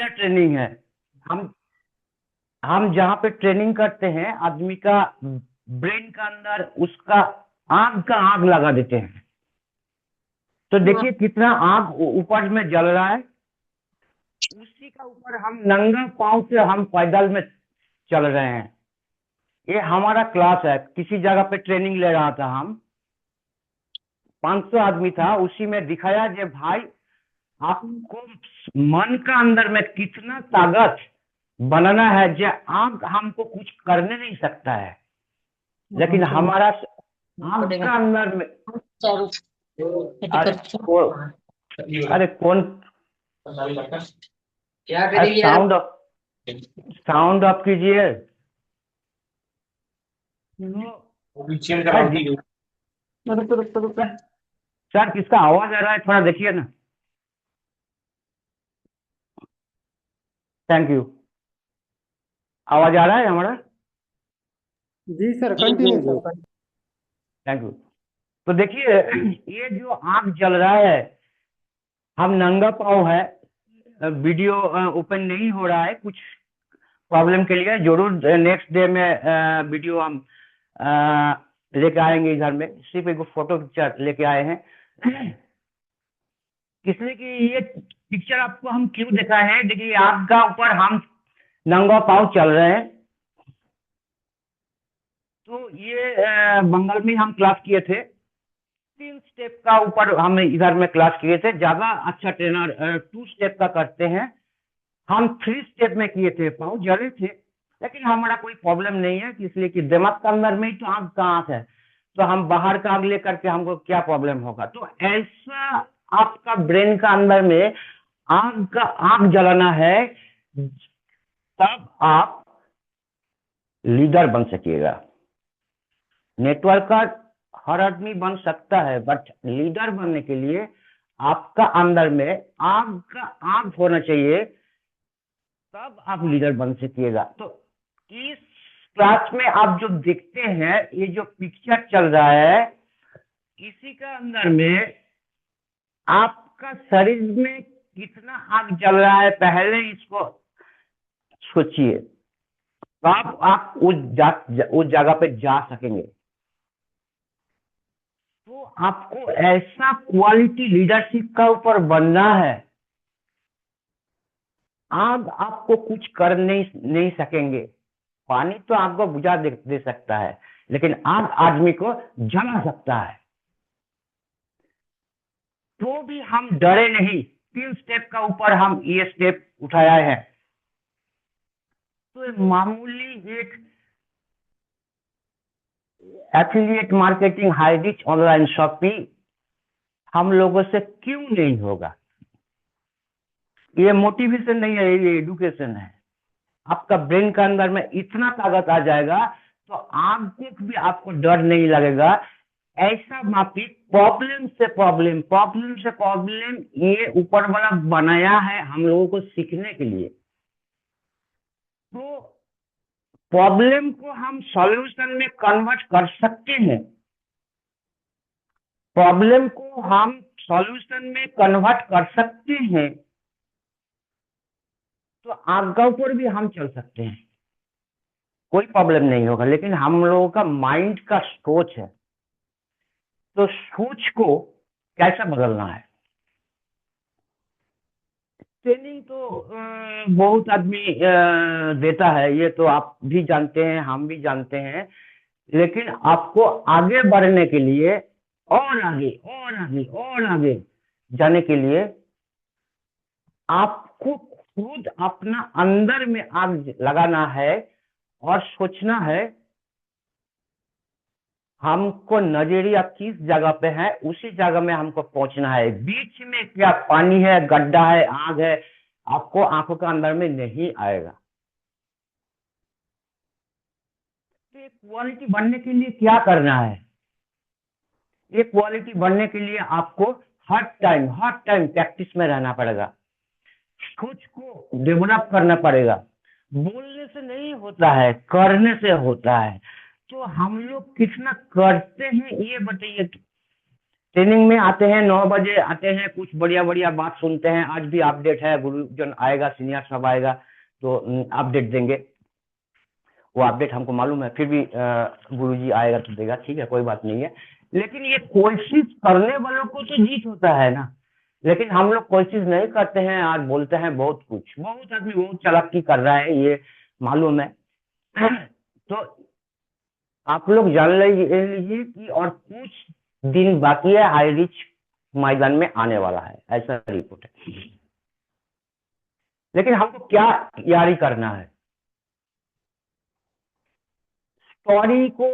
Training है। हम हम जहाँ पे ट्रेनिंग करते हैं आदमी का ब्रेन का अंदर उसका आग का आग लगा देते हैं। तो हाँ। देखिए कितना आग ऊपर में जल रहा है। उसी का ऊपर हम नंगा पांव से हम पैदल में चल रहे हैं। ये हमारा क्लास है, किसी जगह पे ट्रेनिंग ले रहा था हम। 500 आदमी था, उसी में दिखाया कि भाई आपको मन का अंदर में कितना ताकत बनाना है जो आग हमको कुछ करने नहीं सकता है। लेकिन हमारा आग का अंदर में अरे को, अरे कौन क्या करेगी यार। साउंड ऑफ साउंड ऑफ कीजिए। अभी चेंज भाई कराओ ठीक है। सर किसका आवाज आ रहा है, थोड़ा देखिए ना। Thank you. आवाज आ रहा है हमारा। जी सर, जी जी कंटिन्यू जी। सर। Thank you. तो देखिए ये जो आग जल रहा है, हम नंगा पाँव है। वीडियो ओपन नहीं हो रहा है कुछ प्रॉब्लम के लिए। जरूर नेक्स्ट डे में वीडियो हम लेके आएंगे इधर में। सिर्फ एक फोटो पिक्चर लेके आए हैं इसलिए कि ये पिक्चर आपको हम क्यों दिखा है। देखिए आग का ऊपर हम नंगा पाँव चल रहे हैं। तो ये बंगाल में हम क्लास किए थे। 3 स्टेप का ऊपर हम इधर में क्लास किए थे। ज्यादा अच्छा ट्रेनर 2 स्टेप का करते हैं। हम 3 स्टेप में किए थे, पाँव जले थे। लेकिन हमारा कोई प्रॉब्लम नहीं है, इसलिए कि दिमाग के अंदर में ही तो आग का आग है। तो हम बाहर का आग लेकर के हमको क्या प्रॉब्लम होगा। तो ऐसा आपका ब्रेन का अंदर में आग का आग जलाना है, तब आप लीडर बन सकिएगा। नेटवर्क का हर आदमी बन सकता है, बट लीडर बनने के लिए आपका अंदर में आग का आग होना चाहिए, तब आप लीडर बन सकिएगा। तो इस क्लास में आप जो देखते हैं, ये जो पिक्चर चल रहा है, इसी का अंदर में आपका शरीर में कितना आग जल रहा है पहले इसको सोचिए। तो आप उस जगह पे जा सकेंगे। तो आपको ऐसा क्वालिटी लीडरशिप का ऊपर बनना है। आग आपको कुछ कर नहीं सकेंगे। पानी तो आपको बुझा दे सकता है, लेकिन आग आदमी को जला सकता है। तो भी हम डरे नहीं। 3 स्टेप का ऊपर हम ये स्टेप उठाया है। तो मामूली एक affiliate marketing high rich online shopping हम लोगों से क्यों नहीं होगा। ये मोटिवेशन नहीं है, ये एडुकेशन है। आपका ब्रेन के अंदर में इतना ताकत आ जाएगा, तो आपको भी आपको डर नहीं लगेगा। ऐसा माफी प्रॉब्लम से प्रॉब्लम ये ऊपर वाला बनाया है हम लोगों को सीखने के लिए। तो प्रॉब्लम को हम सॉल्यूशन में कन्वर्ट कर सकते हैं। प्रॉब्लम को हम सॉल्यूशन में कन्वर्ट कर सकते हैं। तो आगे ऊपर भी हम चल सकते हैं, कोई प्रॉब्लम नहीं होगा। लेकिन हम लोगों का माइंड का सोच है, तो सोच को कैसा बदलना है। ट्रेनिंग तो बहुत आदमी देता है, ये तो आप भी जानते हैं, हम भी जानते हैं। लेकिन आपको आगे बढ़ने के लिए और आगे और आगे और आगे जाने के लिए आपको खुद अपना अंदर में आग लगाना है और सोचना है। हमको नजरिया किस जगह पे है, उसी जगह में हमको पहुंचना है। बीच में क्या पानी है, गड्ढा है, आग है, आपको आंखों के अंदर में नहीं आएगा। तो ये क्वालिटी बनने के लिए क्या करना है। ये क्वालिटी बनने के लिए आपको हर टाइम प्रैक्टिस में रहना पड़ेगा। सोच को डेवलप करना पड़ेगा। बोलने से नहीं होता है, करने से होता है। तो हम लोग कितना करते हैं ये बताइए। ट्रेनिंग में आते हैं 9 बजे आते हैं, कुछ बढ़िया बढ़िया बात सुनते हैं। आज भी अपडेट है, गुरुजन आएगा, सीनियर सब आएगा तो अपडेट देंगे। वो अपडेट हमको मालूम है, फिर भी गुरुजी आएगा तो देगा, ठीक है, कोई बात नहीं है। लेकिन ये कोशिश करने वालों को तो जीत होता है ना, लेकिन हम लोग कोशिश नहीं करते हैं और बोलते हैं बहुत कुछ। बहुत आदमी बहुत चालाकी कर रहा है, ये मालूम है। तो आप लोग जान लीजिए कि और कुछ दिन बाकी है, हाई रिच मैदान में आने वाला है, ऐसा रिपोर्ट है। लेकिन हमको क्या तैयारी करना है? स्टोरी को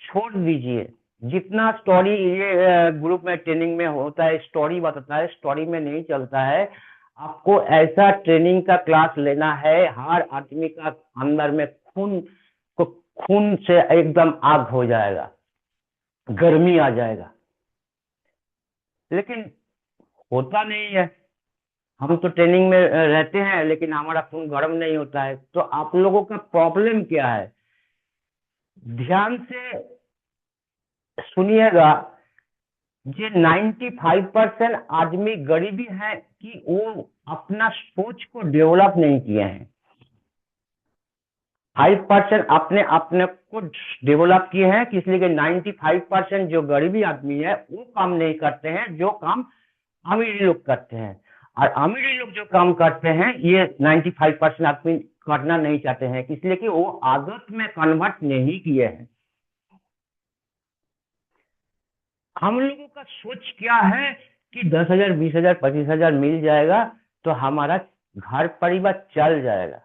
छोड़ दीजिए। जितना स्टोरी ये ग्रुप में ट्रेनिंग में होता है, स्टोरी बताता है, स्टोरी में नहीं चलता है। आपको ऐसा ट्रेनिंग का क्लास लेना है, हर आदमी का अंदर में खून से एकदम आग हो जाएगा, गर्मी आ जाएगा। लेकिन होता नहीं है। हम तो ट्रेनिंग में रहते हैं, लेकिन हमारा खून गर्म नहीं होता है। तो आप लोगों का प्रॉब्लम क्या है? ध्यान से सुनिएगा। ये 95% आदमी गरीबी है कि वो अपना सोच को डेवलप नहीं किए हैं। 5% अपने अपने को डेवलप किए हैं, इसलिए कि 95% जो गरीबी आदमी है वो काम नहीं करते हैं, जो काम अमीर लोग करते हैं। और अमीर लोग जो काम करते हैं ये 95% आदमी करना नहीं चाहते हैं, इसलिए कि वो आदत में कन्वर्ट नहीं किए हैं। हम लोगों का सोच क्या है कि 10,000, 20,000, 25,000 मिल जाएगा तो हमारा घर परिवार चल जाएगा।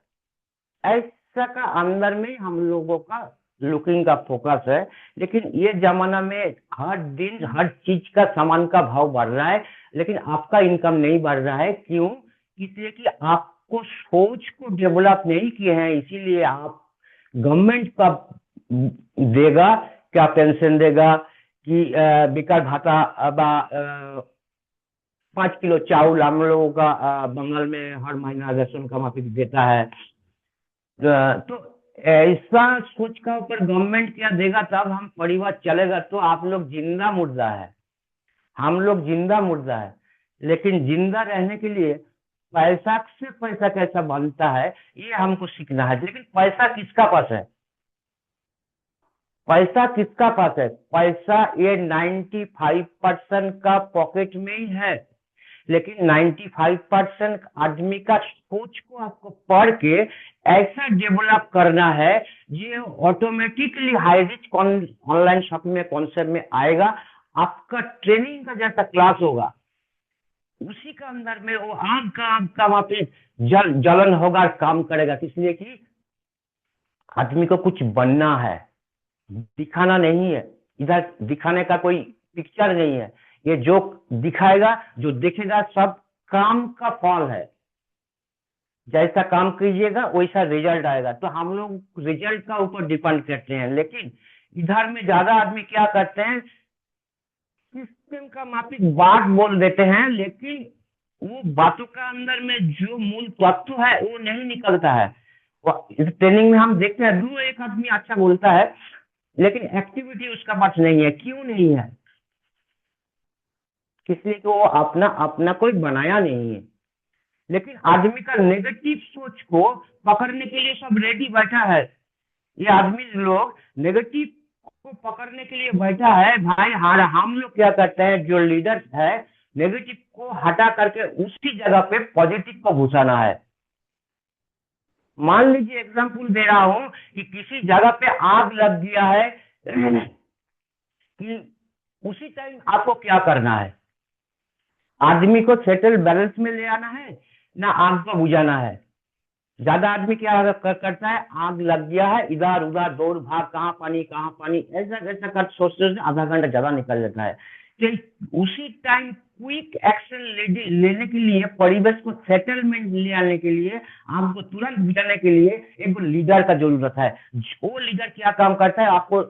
ऐसा का अंदर में हम लोगों का लुकिंग का फोकस है। लेकिन ये जमाना में हर दिन हर चीज का सामान का भाव बढ़ रहा है, लेकिन आपका इनकम नहीं बढ़ रहा है। क्यों? इसलिए कि आपको सोच को डेवलप नहीं किए हैं। इसीलिए आप गवर्नमेंट का देगा क्या, पेंशन देगा कि बेकार भाता 5 किलो चावल हम लोगों का बंगाल में हर महीना राशन का माफी देता है। तो ऐसा सोच का ऊपर गवर्नमेंट क्या देगा तब हम परिवार चलेगा। तो आप लोग जिंदा मुर्दा है, हम लोग जिंदा मुर्दा है। लेकिन जिंदा रहने के लिए पैसा से पैसा कैसा बनता है ये हमको सीखना है। लेकिन पैसा किसका पास है? पैसा किसका पास है? पैसा ये 95% का पॉकेट में ही है। लेकिन 95% आदमी का सोच को आपको पढ़ के ऐसा डेवलप करना है ये automatically high rich online shopping में कॉन्सेप्ट में आएगा। आपका ट्रेनिंग का जैसा क्लास होगा उसी का अंदर में वो आग का वहां पे जलन होगा, काम करेगा। इसलिए कि आदमी को कुछ बनना है, दिखाना नहीं है। इधर दिखाने का कोई पिक्चर नहीं है। ये जो दिखाएगा, जो देखेगा, सब काम का फल है। जैसा काम कीजिएगा वैसा रिजल्ट आएगा। तो हम लोग रिजल्ट का ऊपर डिपेंड करते हैं। लेकिन इधर में ज्यादा आदमी क्या करते हैं, सिस्टम का माफिक बात बोल देते हैं, लेकिन वो बातों का अंदर में जो मूल तत्व है वो नहीं निकलता है। इस ट्रेनिंग में हम देखते हैं दो एक आदमी अच्छा बोलता है, लेकिन एक्टिविटी उसका पास नहीं है। क्यों नहीं है? इसलिए कि वो अपना अपना कोई बनाया नहीं है। लेकिन आदमी का नेगेटिव सोच को पकड़ने के लिए सब रेडी बैठा है। ये आदमी लोग नेगेटिव को पकड़ने के लिए बैठा है। भाई हम लोग क्या करते हैं, जो लीडर है नेगेटिव को हटा करके उसकी जगह पे पॉजिटिव को घुसाना है। मान लीजिए एग्जांपल दे रहा हूं कि किसी जगह पे आग लग गया है कि उसी टाइम आपको क्या करना है? आदमी को सेटल बैलेंस में ले आना है ना आग को बुझाना है? ज्यादा आदमी क्या करता है, आग लग गया है, इधर उधर दौड़ भाग, कहाँ पानी, ऐसा ऐसा कर सोचते आधा घंटा ज्यादा निकल जाता है। तो उसी टाइम क्विक एक्शन लेने के लिए, परिवेश को सेटलमेंट ले आने के लिए, आपको तुरंत बुझाने के लिए एक लीडर का जरूरत है। वो लीडर क्या काम करता है, आपको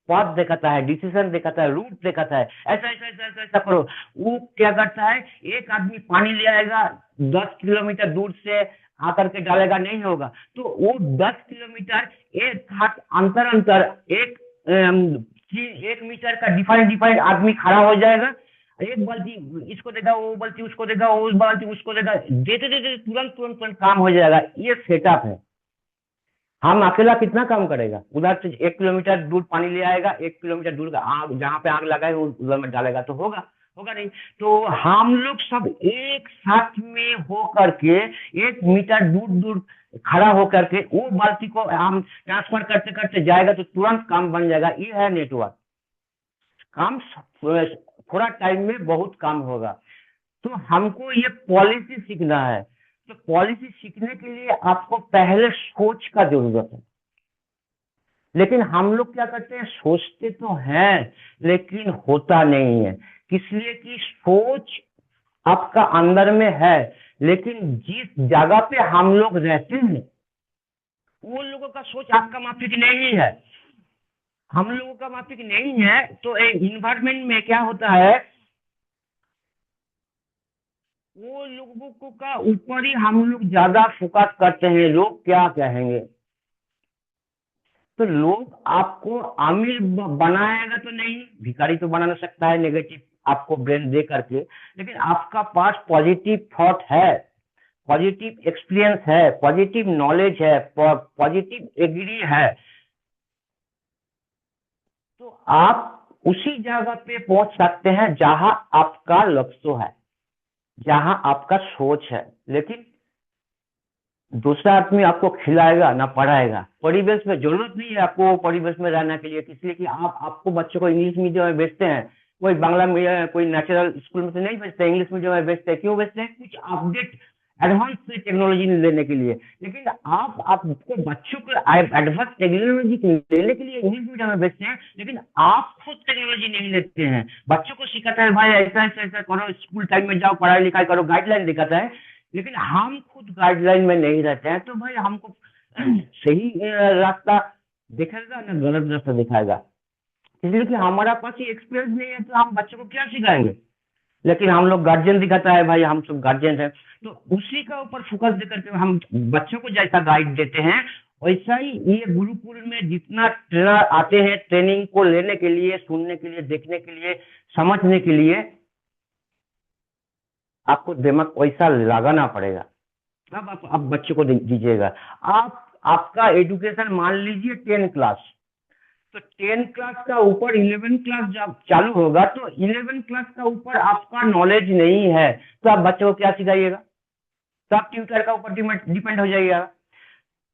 पथ दिखाता है, डिसीजन दिखाता है, रूट दिखाता है, ऐसा ऐसा ऐसा ऐसा ऐसा करो। वो क्या करता है, एक आदमी पानी ले आएगा 10 किलोमीटर दूर से आकर के डालेगा, नहीं होगा। तो वो 10 किलोमीटर एक हाथ अंतर एक कि 1 मीटर का डिफाइंड आदमी खड़ा हो जाएगा, एक बाल्टी इसको देगा, वो बाल्टी उसको देगा, वो बाल्टी उसको देगा, देते देते तुरंत तुरंत तुरंत काम हो जाएगा। ये सेटअप है। हम अकेला कितना काम करेगा? उधर से 1 किलोमीटर दूर पानी ले आएगा, 1 किलोमीटर दूर का आग, जहाँ पे आग लगा है उधर में डालेगा, तो होगा? होगा नहीं। तो हम लोग सब एक साथ में हो करके 1 मीटर दूर दूर खड़ा हो करके वो बाल्टी को हम ट्रांसफर करते करते जाएगा, तो तुरंत काम बन जाएगा। ये है नेटवर्क। काम थोड़ा टाइम में बहुत काम होगा। तो हमको ये पॉलिसी सीखना है। तो पॉलिसी सीखने के लिए आपको पहले सोच का जरूरत है। लेकिन हम लोग क्या करते हैं, सोचते तो हैं लेकिन होता नहीं है। इसलिए कि सोच आपका अंदर में है, लेकिन जिस जगह पे हम लोग रहते हैं वो लोगों का सोच आपका माफिक नहीं है, हम लोगों का माफिक नहीं है। तो इन्वायरमेंट में क्या होता है, वो लोगों को का ऊपर ही हम लोग ज्यादा फोकस करते हैं, लोग क्या कहेंगे। तो लोग आपको अमीर बनाएगा तो नहीं, भिखारी तो बना सकता है नेगेटिव आपको ब्रेन दे करके, लेकिन आपका पास पॉजिटिव थॉट है, पॉजिटिव एक्सपीरियंस है, पॉजिटिव नॉलेज है, पॉजिटिव एग्री है, तो आप उसी जगह पे पहुंच सकते हैं जहां आपका लक्ष्य है, जहां आपका सोच है। लेकिन दूसरा आदमी आपको खिलाएगा ना पढ़ाएगा। परिवेश में जरूरत नहीं है आपको परिवेश में रहने के लिए, इसलिए कि आपको बच्चों को इंग्लिश मीडियम में भेजते हैं, कोई बांग्ला मीडियम, कोई नेचुरल स्कूल में तो नहीं भेजते, इंग्लिश मीडियम में भेजते हैं। क्यों भेजते हैं? कुछ अपडेट एडवांस टेक्नोलॉजी लेने के लिए। लेकिन आपको बच्चों को एडवांस टेक्नोलॉजी लेने के लिए इंग्लिश मीडियम में भेजते हैं, लेकिन आप खुद टेक्नोलॉजी नहीं लेते हैं। बच्चों को सिखाता है भाई ऐसा ऐसा ऐसा करो, स्कूल टाइम में जाओ, पढ़ाई लिखाई करो, गाइडलाइन दिखाता है, लेकिन हम खुद गाइडलाइन में नहीं रहते हैं। तो भाई हमको सही रास्ता दिखाएगा ना गलत रास्ता दिखाएगा, इसलिए कि हमारा पास ही एक्सपीरियंस नहीं है, तो हम बच्चों को क्या सिखाएंगे। लेकिन हम लोग गार्जियन दिखाता है भाई हम सब गार्जियन है, तो उसी का ऊपर फोकस दे करके हम बच्चों को जैसा गाइड देते हैं, वैसा ही ये गुरुकुल में जितना ट्रेनर आते हैं ट्रेनिंग को लेने के लिए, सुनने के लिए, देखने के लिए, समझने के लिए, आपको दिमाग वैसा लगाना पड़ेगा। अब आप बच्चों को दीजिएगा। आपका एजुकेशन मान लीजिए 10 क्लास, तो 10 क्लास का ऊपर 11 क्लास जब चालू होगा, तो 11 क्लास का ऊपर आपका नॉलेज नहीं है, तो आप बच्चों को क्या सिखाइएगा? तो आप ट्यूटर का ऊपर डिपेंड हो जाइएगा।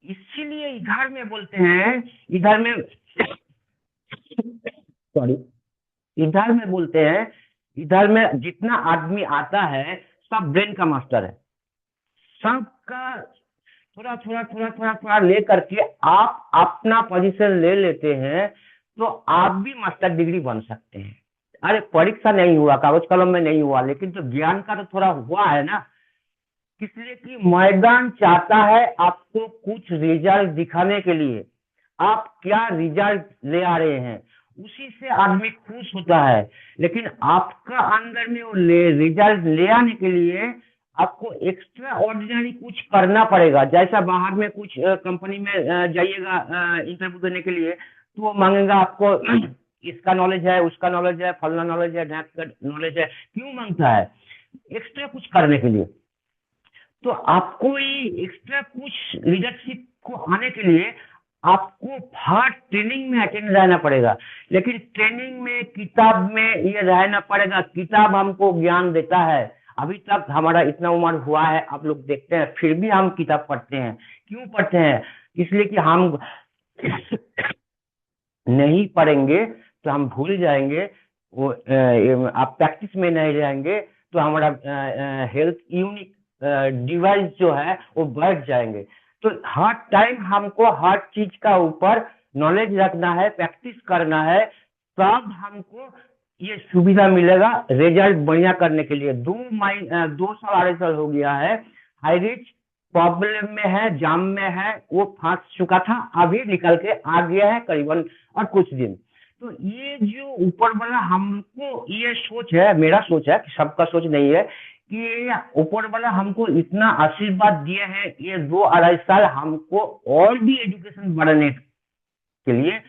इसीलिए इधर में बोलते हैं, इधर में सॉरी, इधर में बोलते हैं, इधर में जितना आदमी आता है सब ब्रेन का मास्टर है। सबका थोड़ा थोड़ा थोड़ा थोड़ा थोड़ा ले करके आप अपना पोजीशन ले लेते हैं, तो आप भी मास्टर डिग्री बन सकते हैं। अरे परीक्षा नहीं हुआ, कागज कलम में नहीं हुआ, लेकिन तो ज्ञान का तो थोड़ा हुआ है ना। इसलिए कि मैदान चाहता है आपको कुछ रिजल्ट दिखाने के लिए, आप क्या रिजल्ट ले आ रहे हैं, उसी से आदमी खुश होता है। लेकिन आपका अंदर में वो रिजल्ट ले आने के लिए आपको एक्स्ट्रा ऑर्डिनरी कुछ करना पड़ेगा। जैसा बाहर में कुछ कंपनी में जाइएगा इंटरव्यू देने के लिए, तो वो मांगेगा आपको इसका नॉलेज है, उसका नॉलेज है, फलना नॉलेज है, ढाक का नॉलेज है। क्यों मांगता है? एक्स्ट्रा कुछ करने के लिए। तो आपको ये एक्स्ट्रा कुछ लीडरशिप को आने के लिए आपको हार्ड ट्रेनिंग में अटेंड रहना पड़ेगा। लेकिन ट्रेनिंग में, किताब में ये रहना पड़ेगा। किताब हमको ज्ञान देता है। अभी तक हमारा इतना उम्र हुआ है, आप लोग देखते हैं, फिर भी हम किताब पढ़ते हैं। क्यों पढ़ते हैं? इसलिए कि हम नहीं पढ़ेंगे तो हम भूल जाएंगे, वो आप प्रैक्टिस में नहीं रहेंगे तो हमारा हेल्थ यूनिक डिवाइस जो है वो बढ़ जाएंगे। तो हर टाइम हमको हर चीज का ऊपर नॉलेज रखना है, प्रैक्टिस करना है, तब हमको ये सुविधा मिलेगा रिजल्ट बढ़िया करने के लिए। 2 साल 2.5 साल हो गया है, हाई रिच प्रॉब्लम में है, जाम में है, वो फंस चुका था, अभी निकल के आ गया है करीबन और कुछ दिन। तो ये जो ऊपर वाला हमको ये सोच है, मेरा सोच है, सबका सोच नहीं है, कि ऊपर वाला हमको इतना आशीर्वाद दिए हैं, ये 2-2.5 साल हमको और भी एजुकेशन बढ़ाने के लिए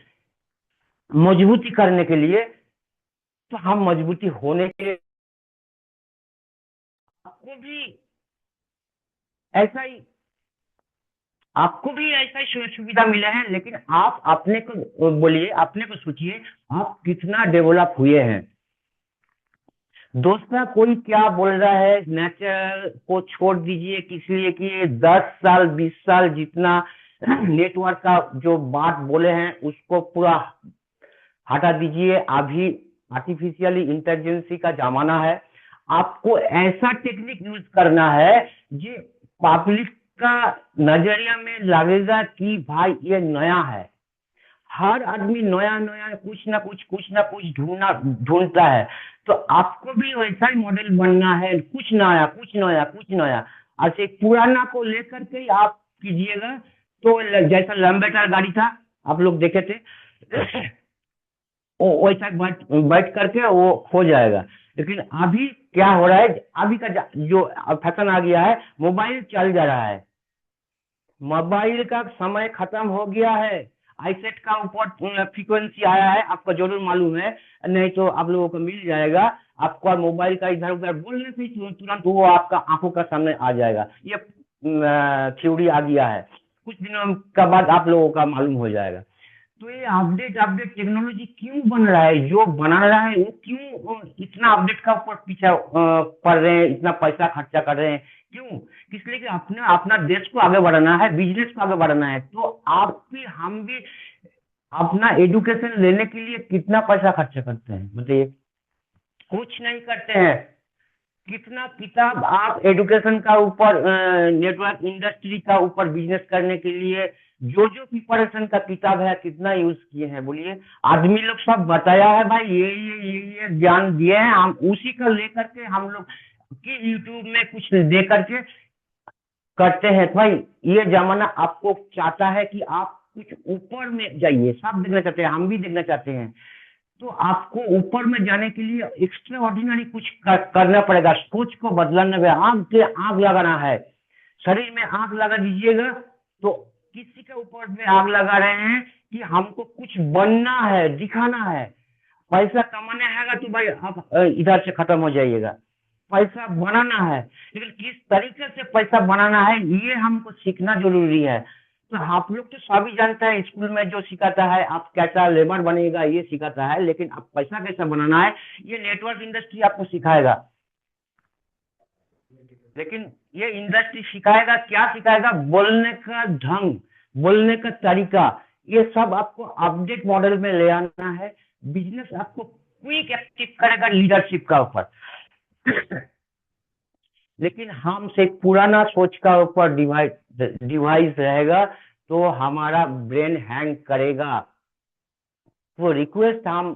मजबूती करने के लिए, तो हम मजबूती होने के लिए आपको भी ऐसा ही आपको भी ऐसा ही सुविधा मिला है, लेकिन आप अपने को बोलिए, अपने को सोचिए, आप कितना डेवलप हुए हैं। दूसरा कोई क्या बोल रहा है, नेचर को छोड़ दीजिए, किस लिए कि 10 साल 20 साल जितना नेटवर्क का जो बात बोले हैं उसको पूरा हटा दीजिए। अभी आर्टिफिशियली इंटेलिजेंसी का जमाना है। आपको ऐसा टेक्निक यूज करना है जो पब्लिक का नजरिया में लगेगा कि भाई ये नया है। हर आदमी नया नया कुछ ना कुछ ढूंढता है। तो आपको भी वैसा ही मॉडल बनना है, कुछ नया। ऐसे पुराना को लेकर के ही आप कीजिएगा। तो जैसा लंबेटर गाड़ी था, आप लोग देखे थे, वो वैसा बैठ करके वो हो जाएगा। लेकिन अभी क्या हो रहा है, अभी का जो फैशन आ गया है, मोबाइल चल जा रहा है। मोबाइल का समय खत्म हो गया है। आईसेट का ऊपर फ्रीक्वेंसी आया है, आपको जरूर मालूम है, नहीं तो आप लोगों को मिल जाएगा। आपको मोबाइल का इधर उधर बोलने से ही तुरंत वो आपका आंखों का सामने आ जाएगा। ये थ्योरी आ गया है, कुछ दिनों का बाद आप लोगों का मालूम हो जाएगा। तो ये अपडेट अपडेट टेक्नोलॉजी क्यों बन रहा है, जो बना रहा है वो क्यों इतना अपडेट का ऊपर पीछा पड़ रहे हैं, इतना पैसा खर्चा कर रहे हैं, क्यों? इसलिए कि अपने अपना देश को आगे बढ़ाना है, बिजनेस को आगे बढ़ाना है। तो आप भी हम भी अपना एजुकेशन लेने के लिए कितना पैसा खर्चा करते हैं बताइए? कुछ नहीं करते हैं। कितना किताब आप एजुकेशन का ऊपर, नेटवर्क इंडस्ट्री का ऊपर बिजनेस करने के लिए जो जो प्रिपरेशन का किताब है कितना यूज किए हैं बोलिए? आदमी लोग सब बताया है भाई, ये ज्ञान दिए हैं, हम उसी का लेकर के हम लोग कि यूट्यूब में कुछ दे करके करते हैं। तो भाई ये जमाना आपको चाहता है कि आप कुछ ऊपर में जाइए, सब देखना चाहते हैं, हम भी देखना चाहते हैं। तो आपको ऊपर में जाने के लिए एक्स्ट्रा ऑर्डिनरी कुछ करना पड़ेगा, सोच को बदलना है, आग से आग लगाना है। शरीर में आग लगा दीजिएगा तो किसी के ऊपर में आग लगा रहे हैं कि हमको कुछ बनना है, दिखाना है, पैसा कमाना है तो भाई आप इधर से खत्म हो जाइएगा। पैसा बनाना है, लेकिन किस तरीके से पैसा बनाना है ये हमको सीखना जरूरी है। तो आप लोग तो सभी जानते हैं, स्कूल में जो सिखाता है आप कैसा लेबर बनेगा ये सिखाता है, लेकिन अब पैसा कैसा बनाना है ये नेटवर्क इंडस्ट्री आपको सिखाएगा। लेकिन ये इंडस्ट्री सिखाएगा क्या? सिखाएगा बोलने का ढंग, बोलने का तरीका, ये सब आपको अपडेट मॉडल में ले आना है। बिजनेस आपको क्विक एक्टिव करेगा लीडरशिप का ऊपर। लेकिन हम से पुराना सोच का ऊपर डिवाइस रहेगा तो हमारा ब्रेन हैंग करेगा। वो रिक्वेस्ट हम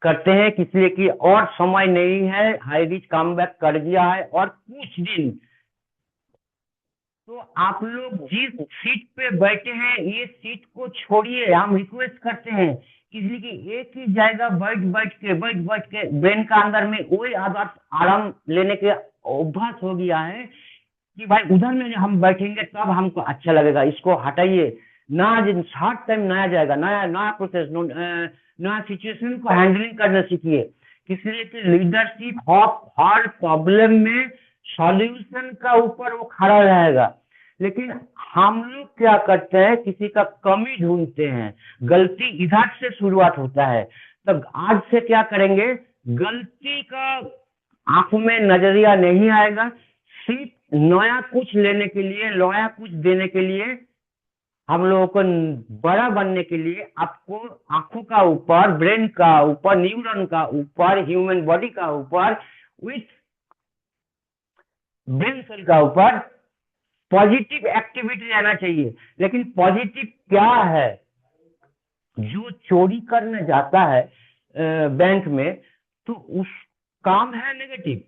करते हैं इसलिए कि और समय नहीं है, हाई रिच कम बैक कर दिया है और कुछ दिन। तो आप लोग जिस सीट पे बैठे हैं ये सीट को छोड़िए, हम रिक्वेस्ट करते हैं, इसलिए कि एक ही जाएगा बैठ बैठ के ब्रेन का अंदर में वही आदत आराम लेने के अभ्यास हो गया है कि भाई उधर में हम बैठेंगे तब हमको अच्छा लगेगा, इसको हटाइए। ना हर टाइम नया जाएगा, नया नया प्रोसेस, नया सिचुएशन को हैंडलिंग करना सीखिए। इसलिए कि लीडरशिप हर प्रॉब्लम में सॉल्यूशन का ऊपर वो खड़ा रहेगा। लेकिन हम लोग क्या करते हैं, किसी का कमी ढूंढते हैं, गलती इधर से शुरुआत होता है। तो आज से क्या करेंगे, गलती का आंखों में नजरिया नहीं आएगा, सिर्फ नया कुछ लेने के लिए, नया कुछ देने के लिए, हम लोगों को बड़ा बनने के लिए आपको आंखों का ऊपर, ब्रेन का ऊपर, न्यूरॉन का ऊपर, ह्यूमन बॉडी का ऊपर, विथ ब्रेन सेल का ऊपर पॉजिटिव एक्टिविटी रहना चाहिए। लेकिन पॉजिटिव क्या है? जो चोरी करने जाता है बैंक में तो उस काम है नेगेटिव,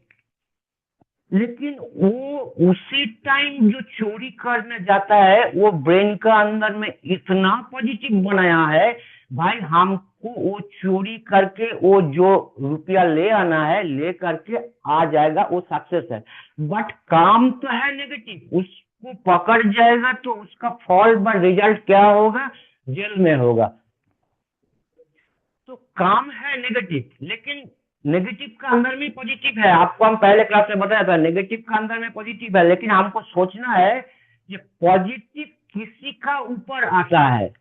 लेकिन वो उसी टाइम जो चोरी करने जाता है वो ब्रेन का अंदर में इतना पॉजिटिव बनाया है भाई, हमको वो चोरी करके वो जो रुपया ले आना है ले करके आ जाएगा, वो सक्सेस है। बट काम तो है नेगेटिव, उसको पकड़ जाएगा तो उसका फॉल पर रिजल्ट क्या होगा? जेल में होगा। काम है नेगेटिव, लेकिन नेगेटिव का अंदर में पॉजिटिव है। आपको हम पहले क्लास में बताया था, नेगेटिव का अंदर में पॉजिटिव है, लेकिन हमको सोचना है कि पॉजिटिव किसी का ऊपर आता है।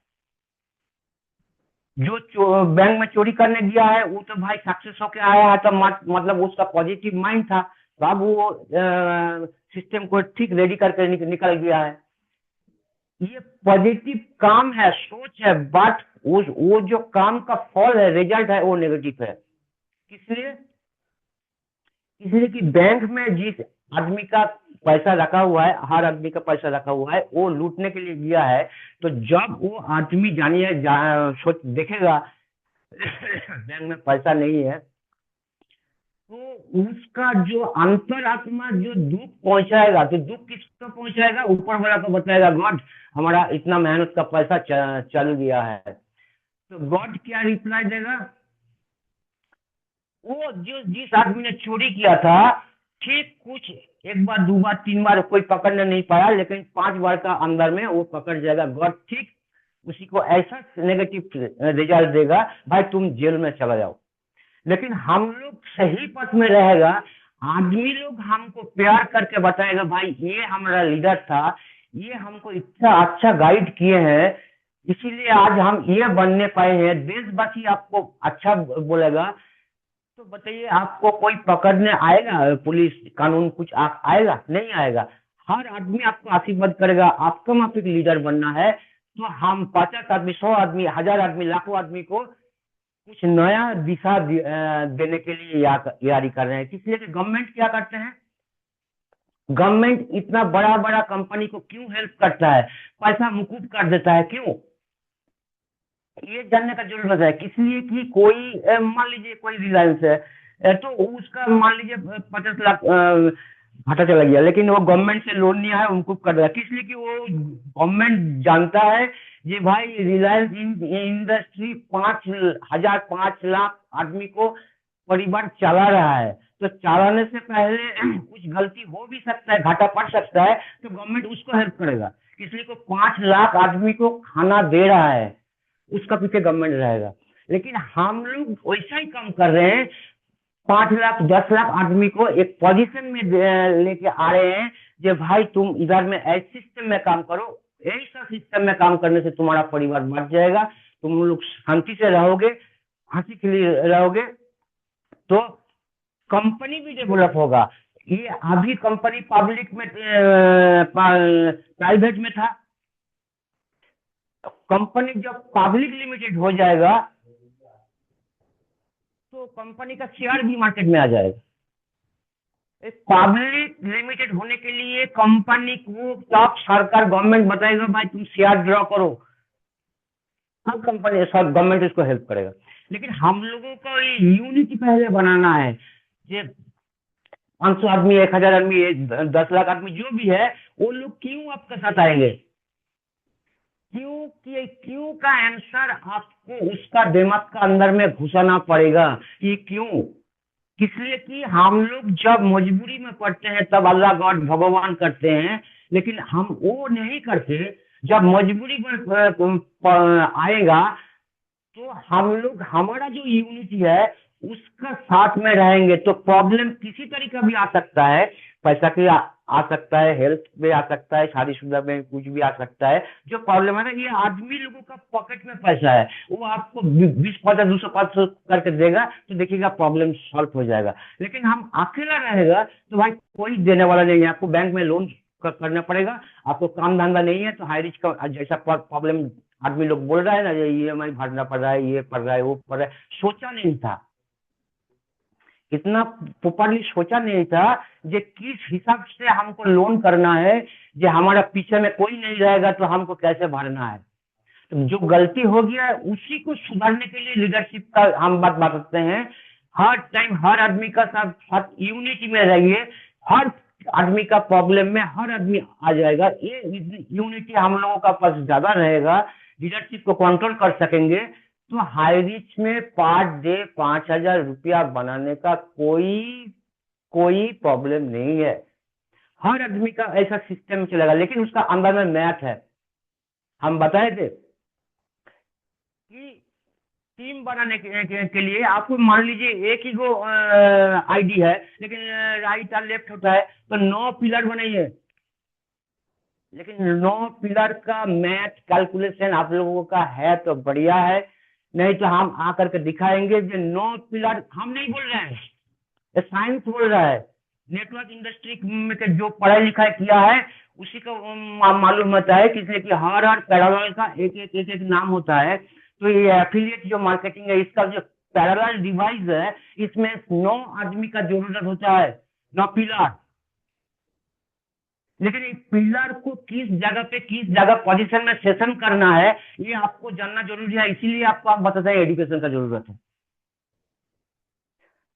जो बैंक में चोरी करने गया है वो तो भाई सक्सेस होके आया है, तो मतलब उसका पॉजिटिव माइंड था, तो अब वो सिस्टम को ठीक रेडी करके निकल गया है। ये पॉजिटिव काम है, सोच है, बट वो जो काम का फल है, रिजल्ट है, वो नेगेटिव है। इसलिए इसलिए कि बैंक में जिस आदमी का पैसा रखा हुआ है, हर आदमी का पैसा रखा हुआ है, वो लूटने के लिए गया है। तो जब वो आदमी जानिए सोच देखेगा बैंक में पैसा नहीं है, तो उसका जो अंतरात्मा जो दुख पहुंचाएगा, तो दुख किसको पहुंचाएगा? ऊपर वाला को बताएगा, गॉड हमारा इतना मेहनत का पैसा चल गया है। तो गॉड क्या रिप्लाई देगा? वो जो जिस आदमी ने चोरी किया था, ठीक कुछ एक बार, दो बार, तीन बार कोई पकड़ने नहीं पाया, लेकिन 5 बार का अंदर में वो पकड़ जाएगा। गॉड ठीक उसी को ऐसा नेगेटिव रिजल्ट देगा, भाई तुम जेल में चला जाओ। लेकिन हम लोग सही पथ में रहेगा, आदमी लोग हमको प्यार करके बताएगा, भाई ये हमारा लीडर था, ये हमको इतना अच्छा गाइड किए हैं, इसीलिए आज हम ये बनने पाए हैं। देशवासी आपको अच्छा बोलेगा, तो बताइए आपको कोई पकड़ने आएगा? पुलिस कानून कुछ आएगा? नहीं आएगा। हर आदमी आपको आशीर्वाद करेगा। आपका माफिक लीडर बनना है, तो हम 50 आदमी, 100 आदमी, 1000 आदमी, लाखों आदमी को कुछ नया दिशा देने के लिए तैयारी कर रहे हैं। इसलिए कि गवर्नमेंट क्या करते हैं, गवर्नमेंट इतना बड़ा बड़ा कंपनी को क्यों हेल्प करता है, पैसा मुकुब कर देता है, क्यों? ये जानने का जरूरत है। इसलिए कि कोई मान लीजिए कोई रिलायंस है, तो उसका मान लीजिए 50 लाख घाटा चला गया, लेकिन वो गवर्नमेंट से लोन नहीं आया, उनको कर रहा है। किस लिए? कि वो गवर्नमेंट जानता है ये भाई रिलायंस इंडस्ट्री 5,000 5 लाख आदमी को परिवार चला रहा है, तो चलाने से पहले कुछ गलती हो भी सकता है, घाटा पड़ सकता है, तो गवर्नमेंट उसको हेल्प करेगा। इसलिए को 5 लाख आदमी को खाना दे रहा है, उसका पीछे गवर्नमेंट रहेगा। लेकिन हम लोग वैसा ही काम कर रहे हैं, 5 लाख 10 लाख आदमी को एक पोजीशन में लेके आ रहे हैं, जो भाई तुम इधर में ऐसे सिस्टम में काम करो, ऐसा सिस्टम में काम करने से तुम्हारा परिवार बच जाएगा, तुम लोग शांति से रहोगे, हंसी खिली रहोगे, तो कंपनी भी डेवलप होगा। ये अभी कंपनी पब्लिक में प्राइवेट में था, कंपनी जब पब्लिक लिमिटेड हो जाएगा, तो कंपनी का शेयर भी मार्केट में आ जाएगा। पब्लिक लिमिटेड होने के लिए कंपनी को टॉप सरकार गवर्नमेंट बताएगा, भाई तुम शेयर ड्रॉ करो, हर कंपनी सब गवर्नमेंट इसको हेल्प करेगा। लेकिन हम लोगों को ये यूनिटी पहले बनाना है। ये 500 आदमी, 1000 आदमी, 10 लाख आदमी जो भी है, वो लोग क्यों आपके साथ आएंगे? क्यों का आंसर आपको उसका दिमाग का अंदर में घुसाना पड़ेगा कि क्यों। इसलिए कि हम लोग जब मजबूरी में पड़ते हैं तब अल्लाह गॉड भगवान करते हैं, लेकिन हम वो नहीं करते। जब मजबूरी में आएगा, तो हम लोग हमारा जो यूनिटी है उसका साथ में रहेंगे, तो प्रॉब्लम किसी तरीका भी आ सकता है, पैसा की आ सकता है, हेल्थ में आ सकता है, शादीशुदा में कुछ भी आ सकता है। जो प्रॉब्लम है ना, ये आदमी लोगों का पॉकेट में पैसा है, वो आपको 20 50 200 500 करके देगा, तो देखिएगा प्रॉब्लम सॉल्व हो जाएगा। लेकिन हम अकेला रहेगा तो भाई कोई देने वाला नहीं है, आपको बैंक में लोन करना पड़ेगा, आपको काम धंधा नहीं है, तो हाई रिस्क का जैसा प्रॉब्लम आदमी लोग बोल रहा है ना, ये EMI भरना पड़ रहा है, ये पड़ रहा है, वो पड़ रहा है, सोचा नहीं था, इतना प्रॉपरली सोचा नहीं था जे किस हिसाब से हमको लोन करना है, जे हमारा पीछे में कोई नहीं रहेगा तो हमको कैसे भरना है। तो जो गलती हो गया है उसी को सुधारने के लिए लीडरशिप का हम बात बताते हैं। हर टाइम हर आदमी का साथ यूनिटी में रहिए, हर आदमी का प्रॉब्लम में हर आदमी आ जाएगा। ये यूनिटी हम लोगों का पास ज्यादा रहेगा, लीडरशिप को कंट्रोल कर सकेंगे, तो हाई रिच में पर डे 5,000 रुपया बनाने का कोई प्रॉब्लम नहीं है। हर आदमी का ऐसा सिस्टम चलेगा, लेकिन उसका अंदर में मैथ है। हम बताए थे कि टीम बनाने के लिए आपको मान लीजिए एक ही गो आईडी है, लेकिन राइट और लेफ्ट होता है, तो 9 पिलर बनाइए। लेकिन 9 पिलर का मैथ कैलकुलेशन आप लोगों का है तो बढ़िया है, नहीं तो हम आकर के दिखाएंगे जो 9 पिलर हम नहीं बोल रहे हैं, ये साइंस बोल रहा है। नेटवर्क इंडस्ट्री में के जो पढ़ाई लिखाई किया है उसी को मालूम होता है, इसलिए कि हर पैरालल का एक नाम होता है। तो ये एफिलिएट जो मार्केटिंग है, इसका जो पैरालल डिवाइस है, इसमें 9 आदमी का जरूरत होता है, 9 पिलर। लेकिन इस पिलर को किस जगह पे किस जगह पोजीशन में सेशन करना है, ये आपको जानना जरूरी है, इसीलिए आपको हम बताते हैं एजुकेशन का जरूरत है।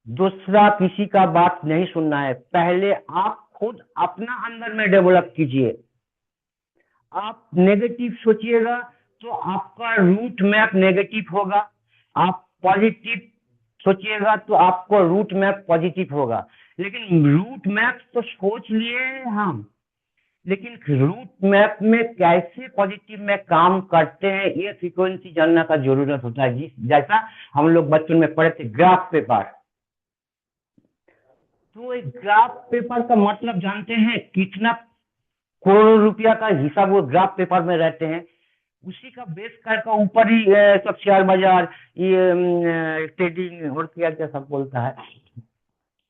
दूसरा किसी का बात नहीं सुनना है, पहले आप खुद अपना अंदर में डेवलप कीजिए। आप नेगेटिव सोचिएगा तो आपका रूट मैप नेगेटिव होगा, आप पॉजिटिव सोचिएगा तो आपको रूट मैप पॉजिटिव होगा। लेकिन रूट मैप तो सोच लिए हम, लेकिन रूट मैप में कैसे पॉजिटिव में काम करते हैं ये फ्रीक्वेंसी जानना का जरूरत होता है। जिस जैसा हम लोग बचपन में पढ़े थे ग्राफ पेपर, तो एक ग्राफ पेपर का मतलब जानते हैं, कितना करोड़ रुपया का हिसाब वो ग्राफ पेपर में रहते हैं, उसी का बेस करके ऊपर ही सब शेयर बाजार, ये ट्रेडिंग और क्या क्या सब बोलता है,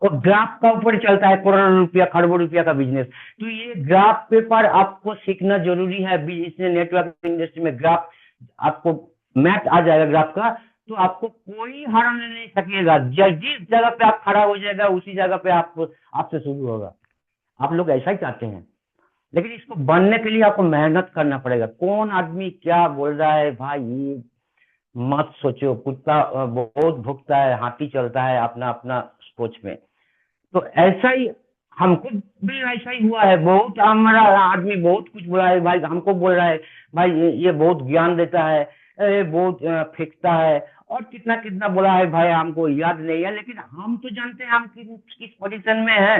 और ग्राफ का ऊपर चलता है, करोड़ रुपया खरबों रुपया का बिजनेस। तो ये ग्राफ पेपर आपको सीखना जरूरी है। इसमें नेटवर्क इंडस्ट्री में ग्राफ आपको मैथ आ जाएगा ग्राफ का, तो आपको कोई हराने नहीं सकेगा। जिस जगह पे आप खड़ा हो जाएगा उसी जगह पे आपसे शुरू होगा। आप लोग ऐसा ही चाहते हैं, लेकिन इसको बनने के लिए आपको मेहनत करना पड़ेगा। कौन आदमी क्या बोल रहा है भाई, ये मत सोचो। कुत्ता बहुत भुगता है, हाथी चलता है अपना अपना सोच में। तो ऐसा ही हमको भी ऐसा ही हुआ है। बहुत हमारा आदमी बहुत कुछ बोला है भाई, हमको बोल रहा है भाई ये बहुत ज्ञान देता है, ये बहुत फेंकता है, और कितना कितना बोला है भाई, हमको याद नहीं है। लेकिन हम तो जानते हैं हम किस पोजीशन में है,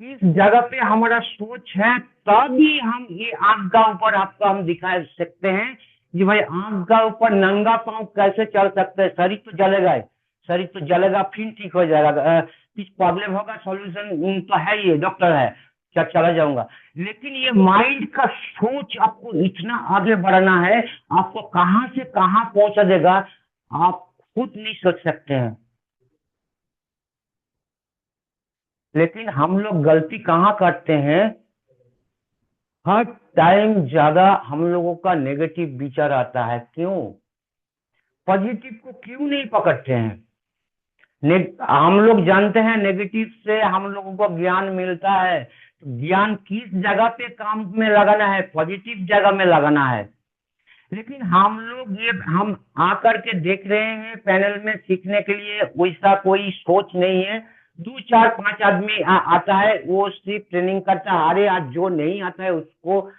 किस जगह पे हमारा सोच है, तभी हम ये आग का ऊपर आपको हम दिखा सकते हैं कि भाई आग का ऊपर नंगा पांव कैसे चल सकते हैं। शरीर तो जलेगा ही, शरीर तो जलेगा फिर ठीक हो जाएगा। कुछ प्रॉब्लम होगा, सॉल्यूशन तो है, ये डॉक्टर है, चला जाऊंगा। लेकिन ये माइंड का सोच आपको इतना आगे बढ़ाना है, आपको कहां से कहां पहुंचा देगा आप खुद नहीं सोच सकते हैं। लेकिन हम लोग गलती कहाँ करते हैं, हर टाइम ज्यादा हम लोगों का नेगेटिव विचार आता है। क्यों? पॉजिटिव को क्यों नहीं पकड़ते हैं? हम लोग जानते हैं नेगेटिव से हम लोगों को ज्ञान मिलता है, तो ज्ञान किस जगह पे काम में लगाना है? पॉजिटिव जगह में लगाना है। लेकिन हम लोग ये हम आकर के देख रहे हैं पैनल में सीखने के लिए, वैसा कोई सोच नहीं है। 2 4 5 आदमी आता है, वो सिर्फ ट्रेनिंग करता है। अरे आज जो नहीं आता है उसको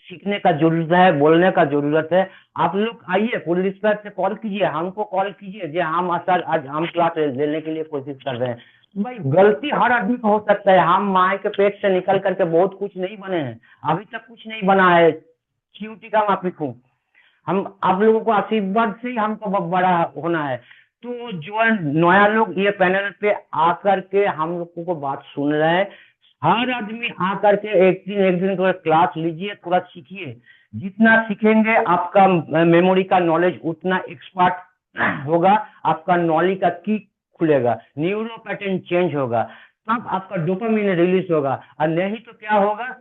सीखने का जरूरत है, बोलने का जरूरत है। आप लोग आइए, पुलिस रिस्पेक्ट से कॉल कीजिए, हमको कॉल कीजिए जो हम सर आज हम क्लास लेने के लिए कोशिश कर रहे हैं। भाई गलती हर आदमी को हो सकता है। हम माँ के पेट से निकल करके बहुत कुछ नहीं बने हैं, अभी तक कुछ नहीं बना है, चींटी का माफिक हूँ। हम आप लोगों को आशीर्वाद से ही हमको बड़ा होना है। तो जो नया लोग ये पैनल पे आकर के हम लोगों को बात सुन रहे हैं, हर आदमी आकर के एक दिन थोड़ा क्लास लीजिए, थोड़ा सीखिए। जितना सीखेंगे आपका मेमोरी का नॉलेज उतना एक्सपर्ट होगा, आपका नॉलेज का की खुलेगा, न्यूरो पैटर्न चेंज होगा, तब आपका डोपामिन रिलीज होगा। और नहीं तो क्या होगा,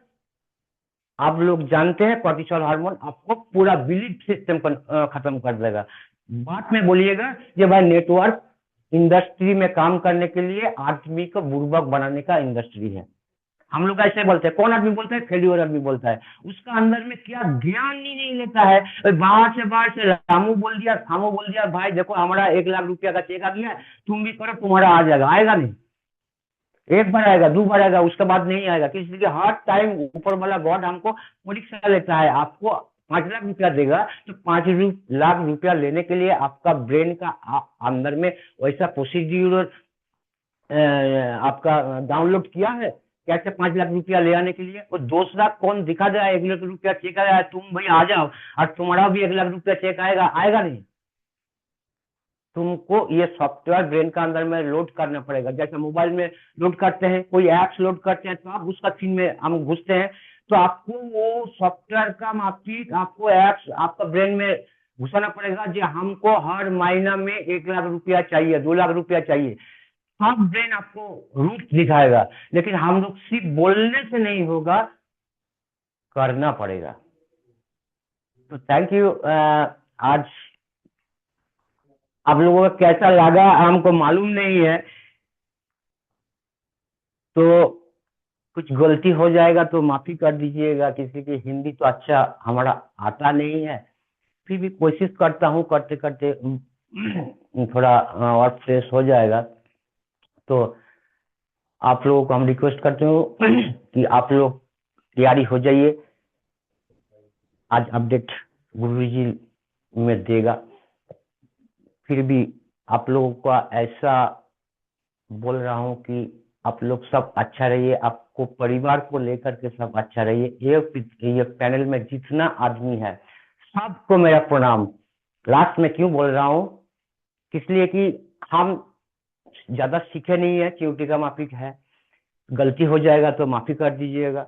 आप लोग जानते हैं कॉर्टिसोल हार्मोन आपको पूरा बिलीफ सिस्टम खत्म कर देगा। बात में बोलिएगा ये भाई नेटवर्क इंडस्ट्री में काम करने के लिए आदमी को बुर्बक बनाने का इंडस्ट्री है। हम लोग ऐसे बोलते हैं। कौन आदमी बोलता है? फेल्यूर आदमी बोलता है। उसका अंदर में क्या ज्ञान ही नहीं लेता है। बाहर से रामू बोल दिया भाई देखो हमारा 1 लाख रुपया का चेक आ गया, तुम भी करो, तुम्हारा आ जाएगा। आएगा नहीं, एक बार आएगा, 2 बार आएगा, उसके बाद नहीं आएगा। इसलिए हर टाइम ऊपर वाला गॉड हमको परीक्षा लेता है। आपको 5 लाख रुपया देगा तो 5 लाख रुपया लेने के लिए आपका ब्रेन का अंदर में वैसा प्रोसीड्यूर आपका डाउनलोड किया है कैसे 5 लाख रुपया ले आने के लिए, और दूसरा कौन दिखा दे 1 लाख रुपया चेक आया है, तुम भाई आ जाओ और तुम्हारा भी 1 लाख रुपया चेक आएगा, आएगा नहीं। तुमको ये सॉफ्टवेयर ब्रेन का अंदर में लोड करना पड़ेगा। जैसे मोबाइल में लोड करते हैं, कोई एप्स लोड करते हैं, तो आप उसका सीन में हम घुसते हैं, तो आपको वो सॉफ्टवेयर का माफिक आपको एप्स आपका ब्रेन में घुसाना पड़ेगा जो हमको हर महीना में 1 लाख रुपया चाहिए, 2 लाख रुपया चाहिए। सब ब्रेन आपको रूट दिखाएगा, लेकिन हम लोग सिर्फ बोलने से नहीं होगा, करना पड़ेगा। तो थैंक यू। आज आप लोगों को कैसा लगा हमको मालूम नहीं है, तो कुछ गलती हो जाएगा तो माफी कर दीजिएगा। किसी की हिंदी तो अच्छा हमारा आता नहीं है, फिर भी कोशिश करता हूँ, करते करते थोड़ा और फ्रेश हो जाएगा। तो आप लोगों को हम रिक्वेस्ट करते हो कि आप लोग तैयारी हो जाइए। आज अपडेट गुरुजी में देगा, फिर भी आप लोगों का ऐसा बोल रहा हूँ कि आप लोग सब अच्छा रहिए, आपको परिवार को लेकर के सब अच्छा रहिए। ये पैनल में जितना आदमी है सबको मेरा प्रणाम। लास्ट में क्यों बोल रहा हूँ, इसलिए कि हम ज्यादा सीखे नहीं है, च्यूटी का माफिक है, गलती हो जाएगा तो माफी कर दीजिएगा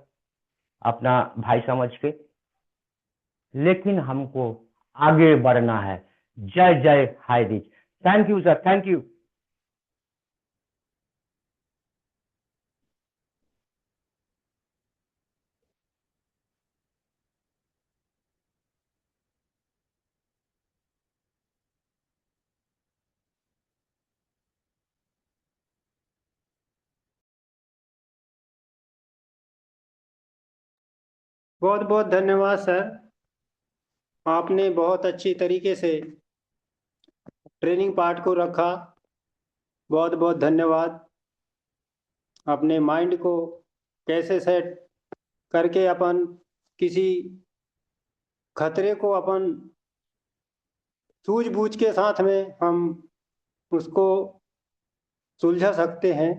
अपना भाई समझ के, लेकिन हमको आगे बढ़ना है। जय जय हाय रिच। Thank you sir, thank you. बहुत बहुत धन्यवाद सर। आपने बहुत अच्छी तरीके से ट्रेनिंग पार्ट को रखा। बहुत बहुत धन्यवाद। अपने माइंड को कैसे सेट करके अपन किसी खतरे को अपन सूझबूझ के साथ में हम उसको सुलझा सकते हैं।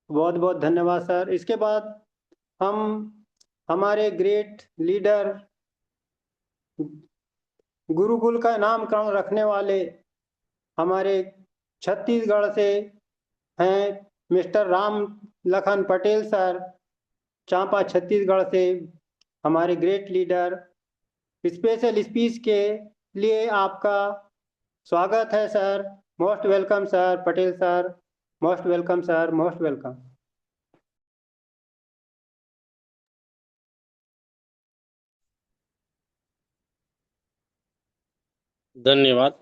बहुत बहुत धन्यवाद सर। इसके बाद हम हमारे ग्रेट लीडर, गुरुकुल का नामकरण रखने वाले हमारे छत्तीसगढ़ से हैं मिस्टर राम लखन पटेल सर, चांपा छत्तीसगढ़ से हमारे ग्रेट लीडर। स्पेशल स्पीच के लिए आपका स्वागत है sir. Most welcome sir Patel sir, most welcome sir, most welcome. धन्यवाद।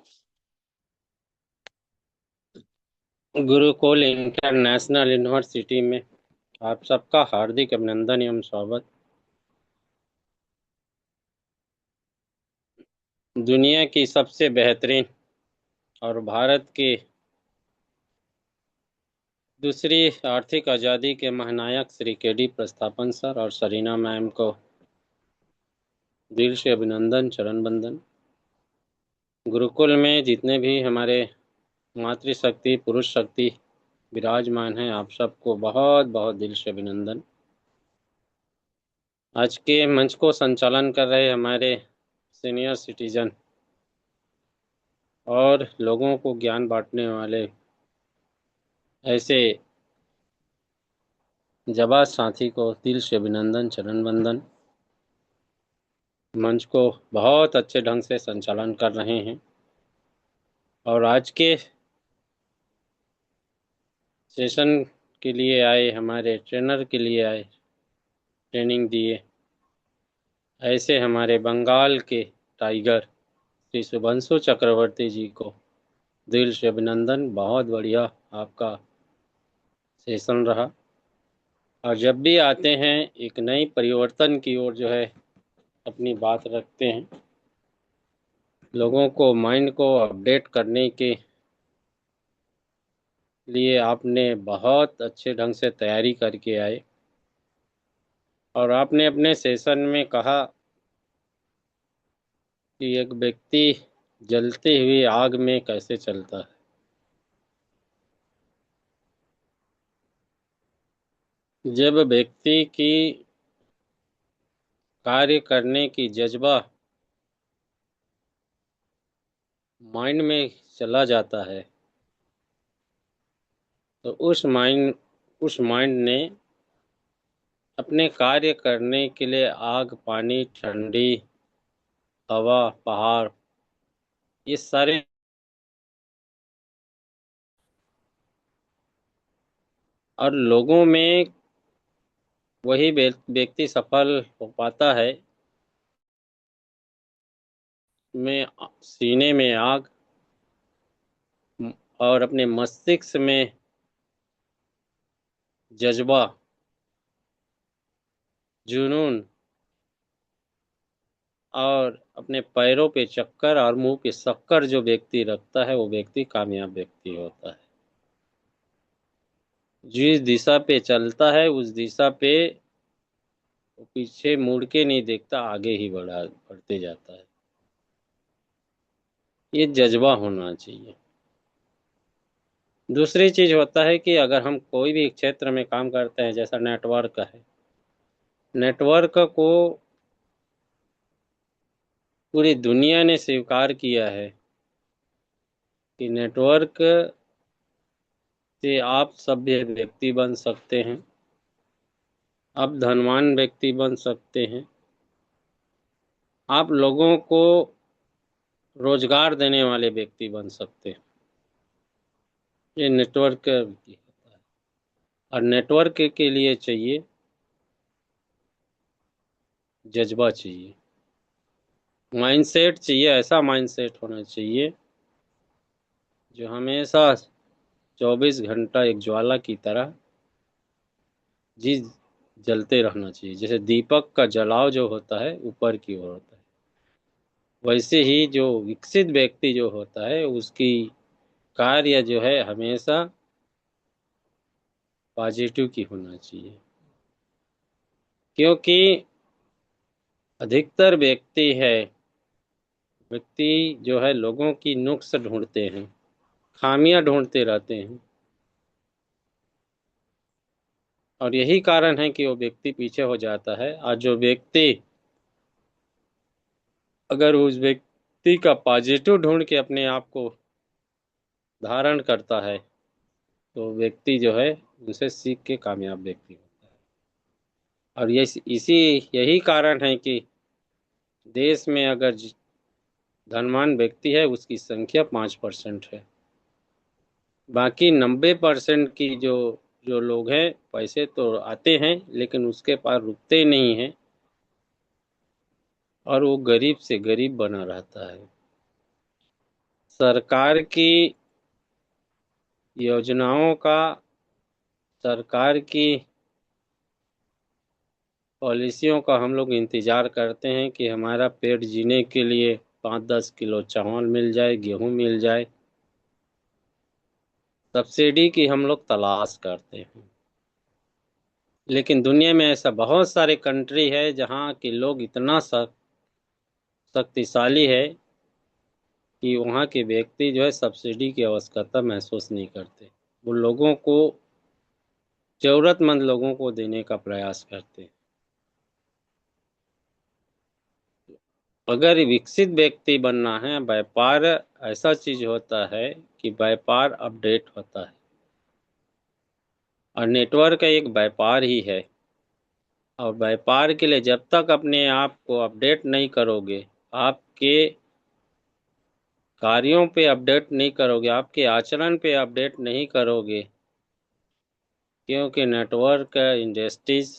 गुरुकुल इंटरनेशनल यूनिवर्सिटी में आप सबका हार्दिक अभिनंदन एवं स्वागत। दुनिया की सबसे बेहतरीन और भारत की दूसरी आर्थिक आज़ादी के महानायक श्री के.डी. प्रस्थापन सर और सरीना मैम को दिल से अभिनंदन, चरण बंदन। गुरुकुल में जितने भी हमारे मातृशक्ति, पुरुष शक्ति विराजमान हैं, आप सबको बहुत बहुत दिल से अभिनंदन। आज के मंच को संचालन कर रहे हमारे सीनियर सिटीजन और लोगों को ज्ञान बांटने वाले ऐसे जाबाज साथी को दिल से अभिनंदन, चरण वंदन। मंच को बहुत अच्छे ढंग से संचालन कर रहे हैं और आज के सेशन के लिए आए, हमारे ट्रेनर के लिए आए, ट्रेनिंग दिए, ऐसे हमारे बंगाल के टाइगर श्री शुभंशु चक्रवर्ती जी को दिल से अभिनंदन। बहुत बढ़िया आपका सेशन रहा और जब भी आते हैं एक नई परिवर्तन की ओर जो है अपनी बात रखते हैं, लोगों को माइंड को अपडेट करने के लिए आपने बहुत अच्छे ढंग से तैयारी करके आए और आपने अपने सेशन में कहा कि एक व्यक्ति जलती हुई आग में कैसे चलता है। जब व्यक्ति की कार्य करने की जज्बा माइंड में चला जाता है तो उस माइंड ने अपने कार्य करने के लिए आग, पानी, ठंडी हवा, पहाड़, ये सारे और लोगों में वही व्यक्ति सफल हो पाता है में सीने में आग और अपने मस्तिष्क में जज्बा, जुनून और अपने पैरों पे चक्कर और मुंह पे शक्कर जो व्यक्ति रखता है वो व्यक्ति कामयाब व्यक्ति होता है। जिस दिशा पे चलता है उस दिशा पे वो पीछे मुड़ के नहीं देखता, आगे ही बढ़ते जाता है। ये जज्बा होना चाहिए। दूसरी चीज होता है कि अगर हम कोई भी क्षेत्र में काम करते हैं, जैसा नेटवर्क है, नेटवर्क को पूरी दुनिया ने स्वीकार किया है कि नेटवर्क से आप सभ्य व्यक्ति बन सकते हैं, आप धनवान व्यक्ति बन सकते हैं, आप लोगों को रोजगार देने वाले व्यक्ति बन सकते हैं। ये नेटवर्क होता है। और नेटवर्क के लिए चाहिए जज्बा, चाहिए माइंडसेट, चाहिए ऐसा माइंडसेट होना चाहिए जो हमेशा 24 घंटा एक ज्वाला की तरह जी जलते रहना चाहिए। जैसे दीपक का जलाव जो होता है ऊपर की ओर होता है, वैसे ही जो विकसित व्यक्ति जो होता है उसकी कार्य जो है हमेशा पॉजिटिव की होना चाहिए। क्योंकि अधिकतर व्यक्ति जो है लोगों की नुक्स ढूंढते हैं, खामियां ढूंढते रहते हैं, और यही कारण है कि वो व्यक्ति पीछे हो जाता है। और जो व्यक्ति अगर उस व्यक्ति का पॉजिटिव ढूंढ के अपने आप को धारण करता है तो व्यक्ति जो है उनसे सीख के कामयाब व्यक्ति होता है। और यही कारण है कि देश में अगर धनवान व्यक्ति है उसकी संख्या 5% है, बाकी 90% की जो लोग हैं, पैसे तो आते हैं लेकिन उसके पास रुकते नहीं हैं और वो गरीब से गरीब बना रहता है। सरकार की योजनाओं का, सरकार की पॉलिसियों का हम लोग इंतज़ार करते हैं कि हमारा पेट जीने के लिए 5-10 किलो चावल मिल जाए, गेहूं मिल जाए। सब्सिडी की हम लोग तलाश करते हैं, लेकिन दुनिया में ऐसा बहुत सारे कंट्री है जहाँ के लोग इतना शक्तिशाली है कि वहाँ के व्यक्ति जो है सब्सिडी की आवश्यकता महसूस नहीं करते। वो लोगों को, ज़रूरतमंद लोगों को देने का प्रयास करते हैं। अगर विकसित व्यक्ति बनना है, व्यापार ऐसा चीज होता है कि व्यापार अपडेट होता है, और नेटवर्क एक व्यापार ही है। और व्यापार के लिए जब तक अपने आप को अपडेट नहीं करोगे, आपके कार्यों पे अपडेट नहीं करोगे, आपके आचरण पे अपडेट नहीं करोगे, क्योंकि नेटवर्क इंडस्ट्रीज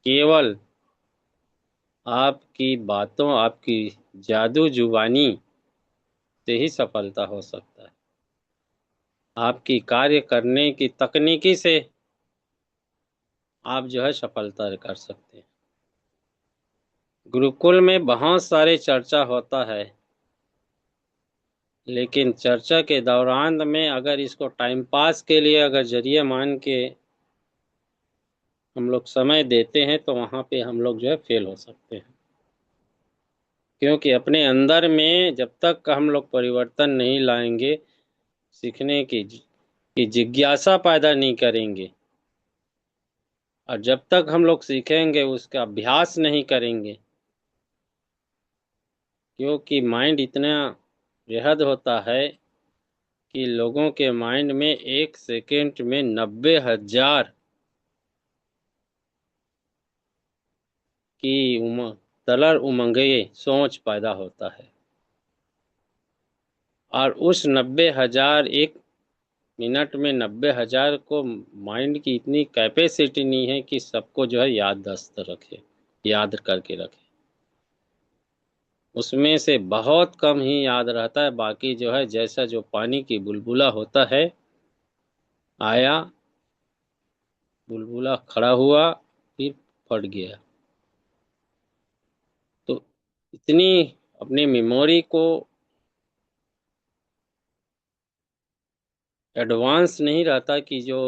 केवल आपकी बातों, आपकी जादू जुबानी से ही सफलता हो सकता है। आपकी कार्य करने की तकनीकी से आप जो है सफलता कर सकते हैं। गुरुकुल में बहुत सारे चर्चा होता है, लेकिन चर्चा के दौरान में अगर इसको टाइम पास के लिए अगर जरिए मान के हम लोग समय देते हैं तो वहाँ पे हम लोग जो है फेल हो सकते हैं। क्योंकि अपने अंदर में जब तक हम लोग परिवर्तन नहीं लाएंगे, सीखने की जिज्ञासा पैदा नहीं करेंगे, और जब तक हम लोग सीखेंगे, उसका अभ्यास नहीं करेंगे, क्योंकि माइंड इतना बेहद होता है कि लोगों के माइंड में 1 सेकेंड में 90,000 की तलर उमंगे सोच पैदा होता है। और उस 90,000 एक मिनट में 90,000 को माइंड की इतनी कैपेसिटी नहीं है कि सबको जो है याददाश्त रखे, याद करके रखे। उसमें से बहुत कम ही याद रहता है। बाकी जो है जैसा जो पानी की बुलबुला होता है, आया, बुलबुला खड़ा हुआ, फिर फट गया। तो इतनी अपनी मेमोरी को एडवांस नहीं रहता कि जो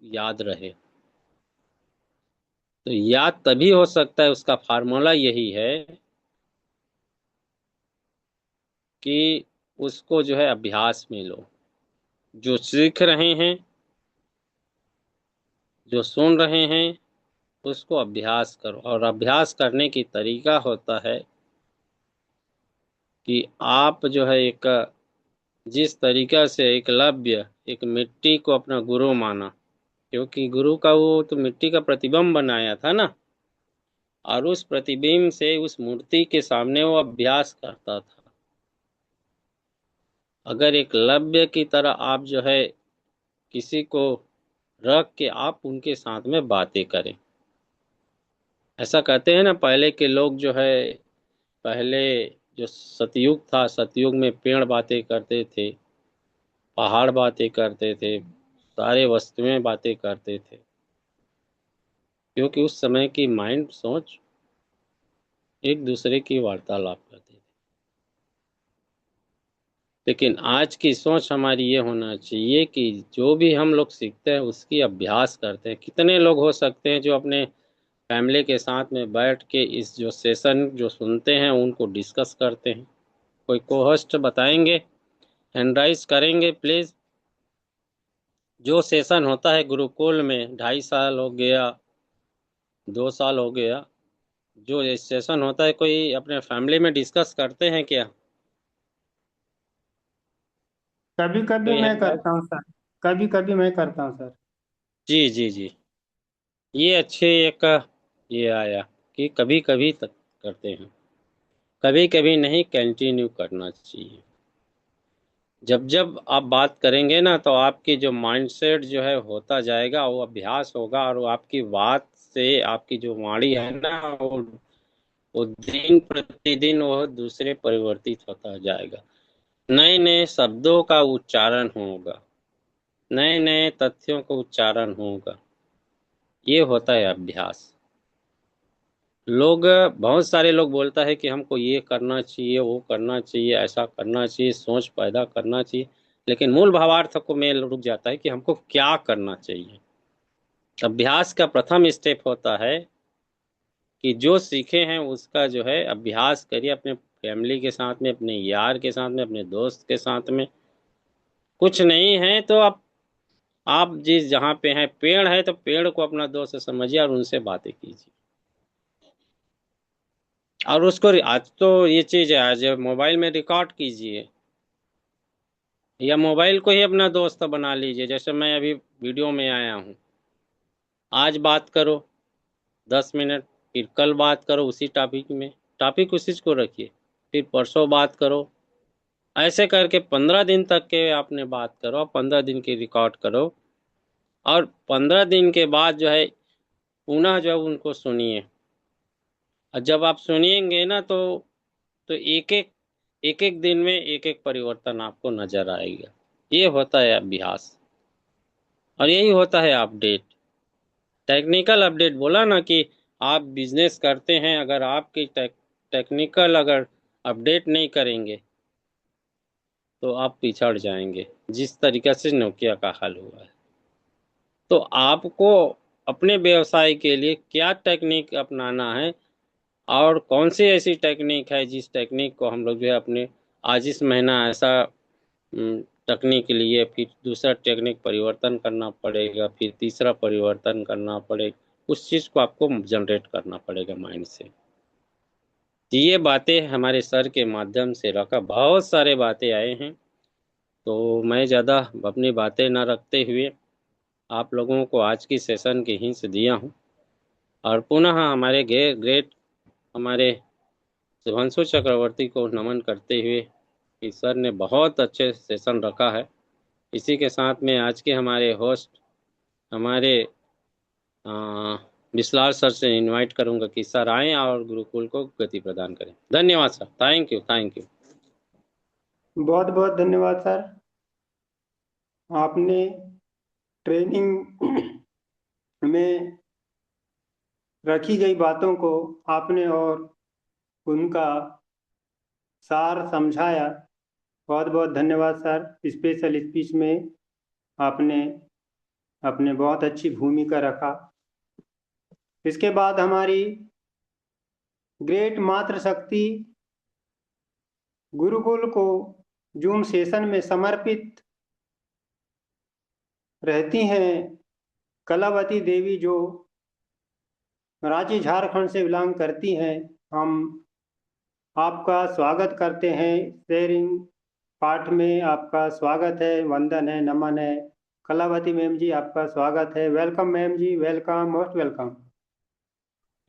याद रहे। तो याद तभी हो सकता है, उसका फार्मूला यही है कि उसको जो है अभ्यास में लो। जो सीख रहे हैं, जो सुन रहे हैं, उसको अभ्यास करो। और अभ्यास करने की तरीका होता है कि आप जो है जिस तरीका से एकलव्य एक मिट्टी को अपना गुरु माना, क्योंकि गुरु का वो तो मिट्टी का प्रतिबिंब बनाया था ना, और उस प्रतिबिंब से उस मूर्ति के सामने वो अभ्यास करता था। अगर एकलव्य की तरह आप जो है किसी को रख के आप उनके साथ में बातें करें। ऐसा कहते हैं ना, पहले के लोग जो है, पहले जो सतयुग था, सतयुग में पेड़ बातें करते थे, पहाड़ बातें करते थे, सारे वस्तुएं बातें करते थे, क्योंकि उस समय की माइंड सोच एक दूसरे की वार्तालाप करते थे। लेकिन आज की सोच हमारी ये होना चाहिए कि जो भी हम लोग सीखते हैं उसकी अभ्यास करते हैं। कितने लोग हो सकते हैं जो अपने फैमिली के साथ में बैठ के इस जो सेशन जो सुनते हैं उनको डिस्कस करते हैं? कोई को होस्ट बताएंगे? हैंड राइज करेंगे प्लीज। जो सेशन होता है गुरुकुल में, 2.5 साल हो गया, 2 साल हो गया, जो सेशन होता है, कोई अपने फैमिली में डिस्कस करते हैं क्या? कभी कभी कोई मैं हैंड राइज? करता हूँ सर। कभी कभी मैं करता हूँ सर। जी जी जी, ये अच्छे एक ये आया कि कभी कभी तक करते हैं, कभी कभी नहीं, कंटिन्यू करना चाहिए। जब जब आप बात करेंगे ना, तो आपकी जो माइंडसेट जो है होता जाएगा, वो अभ्यास होगा, और वो आपकी बात से आपकी जो वाणी है ना, वो दिन प्रतिदिन वो दूसरे परिवर्तित होता जाएगा। नए नए शब्दों का उच्चारण होगा, नए नए तथ्यों का उच्चारण होगा। ये होता है अभ्यास। लोग, बहुत सारे लोग बोलता है कि हमको ये करना चाहिए, वो करना चाहिए, ऐसा करना चाहिए, सोच पैदा करना चाहिए, लेकिन मूल भावार्थ को में रुक जाता है कि हमको क्या करना चाहिए। अभ्यास का प्रथम स्टेप होता है कि जो सीखे हैं उसका जो है अभ्यास करिए, अपने फैमिली के साथ में, अपने यार के साथ में, अपने दोस्त के साथ में। कुछ नहीं है तो आप जिस जहाँ पे हैं, पेड़ है तो पेड़ को अपना दोस्त समझिए और उनसे बातें कीजिए। और उसको आज तो ये चीज है, आज मोबाइल में रिकॉर्ड कीजिए, या मोबाइल को ही अपना दोस्त बना लीजिए। जैसे मैं अभी वीडियो में आया हूँ, आज बात करो 10 मिनट, फिर कल बात करो उसी टॉपिक में, टॉपिक उसी को रखिए, फिर परसों बात करो। ऐसे करके 15 दिन तक के आपने बात करो, 15 दिन की रिकॉर्ड करो, और 15 दिन के बाद जो है पुनः जो है उनको सुनिए। और जब आप सुनिएंगे ना, तो एक एक दिन में एक एक परिवर्तन आपको नजर आएगा। ये होता है अभ्यास, और यही होता है अपडेट। टेक्निकल अपडेट बोला ना कि आप बिजनेस करते हैं, अगर आपकी टेक्निकल अगर अपडेट नहीं करेंगे तो आप पिछड़ जाएंगे, जिस तरीके से नोकिया का हाल हुआ है। तो आपको अपने व्यवसाय के लिए क्या टेक्निक अपनाना है, और कौन सी ऐसी टेक्निक है जिस टेक्निक को हम लोग जो है अपने, आज इस महीना ऐसा तकनीक लिए, फिर दूसरा टेक्निक परिवर्तन करना पड़ेगा, फिर तीसरा परिवर्तन करना पड़ेगा, उस चीज़ को आपको जनरेट करना पड़ेगा माइंड से। ये बातें हमारे सर के माध्यम से रखा, बहुत सारे बातें आए हैं, तो मैं ज़्यादा अपनी बातें ना रखते हुए आप लोगों को आज की सेशन की हिंस दिया हूँ। और पुनः हमारे ग्रेट हमारे शुभांशु चक्रवर्ती को नमन करते हुए कि सर ने बहुत अच्छे सेशन रखा है। इसी के साथ में आज के हमारे होस्ट हमारे विशाल सर से इनवाइट करूंगा कि सर आएं और गुरुकुल को गति प्रदान करें। धन्यवाद sir, thank you thank you. बहुत बहुत धन्यवाद सर। आपने ट्रेनिंग में रखी गई बातों को आपने और उनका सार समझाया। बहुत बहुत धन्यवाद सर। स्पेशल स्पीच में आपने अपने बहुत अच्छी भूमिका रखा। इसके बाद हमारी ग्रेट मातृशक्ति गुरुकुल को जूम सेशन में समर्पित रहती हैं कलावती देवी, जो रांची झारखंड से बिलोंग करती हैं। हम आपका स्वागत करते हैं। शेयरिंग पाठ में आपका स्वागत है, वंदन है, नमन है। कलावती मैम जी, आपका स्वागत है। Welcome ma'am ji, welcome, most welcome.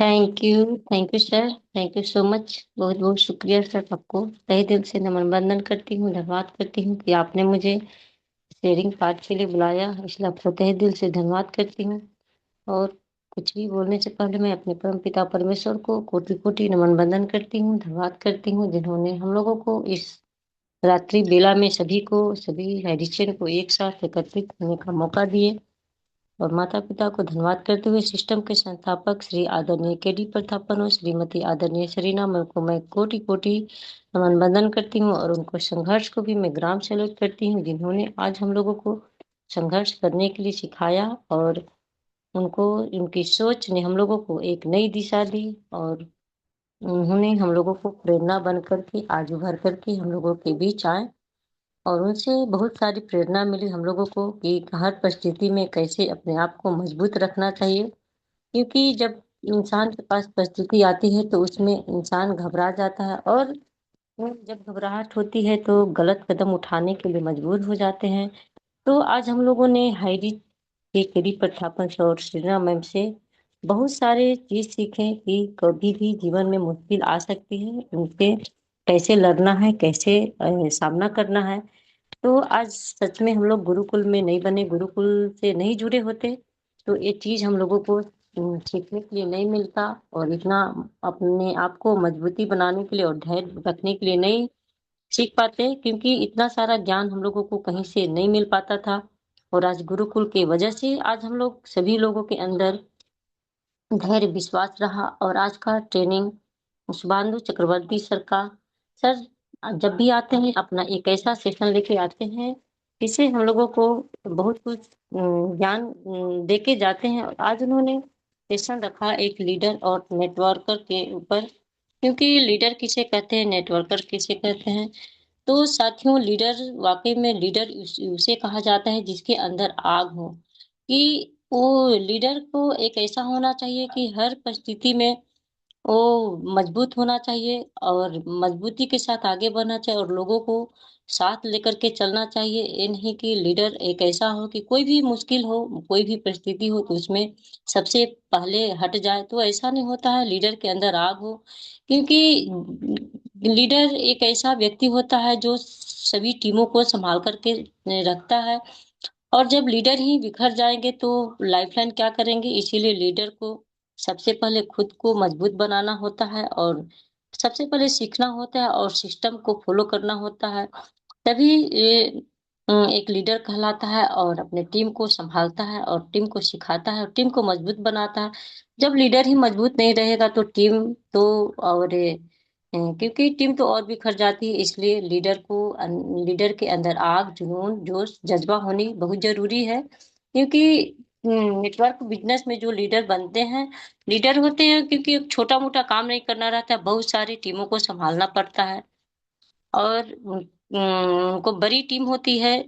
Thank you sir, thank you so much. बहुत बहुत शुक्रिया सर, आपको तहे दिल से नमन बंदन करती हूँ, धन्यवाद करती हूँ कि आपने मुझे शेयरिंग पार्ट के लिए बुलाया, इसलिए आपको तहे दिल से धन्यवाद करती हूँ। और कुछ भी बोलने से पहले मैं अपने परम पिता परमेश्वर को कोटि कोटि नमन बंदन करती हूँ, धन्यवाद करती हूँ, जिन्होंने हम लोगों को इस रात्रि बेला में सभी एडिशन को एक साथ एकत्रित होने का मौका दिए। और माता पिता को धन्यवाद करते हुए सिस्टम के संस्थापक श्री आदरणीय केडी प्रतापन और श्रीमती आदरणीय सरीना मैम को मैं कोटि कोटि नमन बंदन करती हूँ। और उनको संघर्ष को भी मैं ग्राम सैल्यूट करती हूँ, जिन्होंने आज हम लोगों को संघर्ष करने के लिए सिखाया और उनकी सोच ने हम लोगों को एक नई दिशा दी। और उन्होंने हम लोगों को प्रेरणा बन करके आज उभर करके हम लोगों के बीच आए। और उनसे बहुत सारी प्रेरणा मिली हम लोगों को कि हर परिस्थिति में कैसे अपने आप को मजबूत रखना चाहिए। क्योंकि जब इंसान के पास परिस्थिति आती है तो उसमें इंसान घबरा जाता है, और जब घबराहट होती है तो गलत कदम उठाने के लिए मजबूर हो जाते हैं। तो आज हम लोगों ने हाईडी के केडी प्रतापन सर और श्रीना मैम से बहुत सारे चीज सीखे कि कभी भी जीवन में मुश्किल आ सकती है, उनसे कैसे लड़ना है, कैसे सामना करना है। तो आज सच में हम लोग गुरुकुल में नहीं बने, गुरुकुल से नहीं जुड़े होते तो ये चीज हम लोगों को सीखने के लिए नहीं मिलता, और इतना अपने आप को मजबूती बनाने के लिए और धैर्य रखने के लिए नहीं सीख पाते, क्योंकि इतना सारा ज्ञान हम लोगों को कहीं से नहीं मिल पाता था। और आज गुरुकुल की वजह से आज हम लोग सभी लोगों के अंदर धैर्य विश्वास रहा। और आज का ट्रेनिंग शुभांशु चक्रवर्ती सर का, सर जब भी आते हैं अपना एक ऐसा सेशन लेके आते हैं जिससे हम लोगों को बहुत कुछ ज्ञान दे के जाते हैं। और आज उन्होंने सेशन रखा एक लीडर और नेटवर्कर के ऊपर, क्योंकि लीडर किसे कहते हैं, नेटवर्कर किसे कहते हैं। तो साथियों, लीडर वाकई में लीडर उसे कहा जाता है जिसके अंदर आग हो, कि वो लीडर को एक ऐसा होना चाहिए कि हर परिस्थिति में वो मजबूत होना चाहिए और मजबूती के साथ आगे बढ़ना चाहिए और लोगों को साथ लेकर के चलना चाहिए। ये नहीं कि लीडर एक ऐसा हो कि कोई भी मुश्किल हो, कोई भी परिस्थिति हो तो उसमें सबसे पहले हट जाए। तो ऐसा नहीं होता है, लीडर के अंदर आग हो, क्योंकि लीडर एक ऐसा व्यक्ति होता है जो सभी टीमों को संभाल करके रखता है। और जब लीडर ही बिखर जाएंगे तो लाइफलाइन क्या करेंगे। इसीलिए लीडर को सबसे पहले खुद को मजबूत बनाना होता है और सबसे पहले सीखना होता है और सिस्टम को फॉलो करना होता है, तभी ये एक लीडर कहलाता है और अपने टीम को संभालता है और टीम को सिखाता है और टीम को मजबूत बनाता है। जब लीडर ही मजबूत नहीं रहेगा तो टीम तो और क्योंकि टीम तो और बिखर जाती है। इसलिए लीडर के अंदर आग, जुनून, जोश, जज्बा होनी बहुत जरूरी है। क्योंकि नेटवर्क बिजनेस में जो लीडर बनते हैं, लीडर होते हैं क्योंकि एक छोटा मोटा काम नहीं करना रहता है, बहुत सारी टीमों को संभालना पड़ता है। और उनको बड़ी टीम होती है,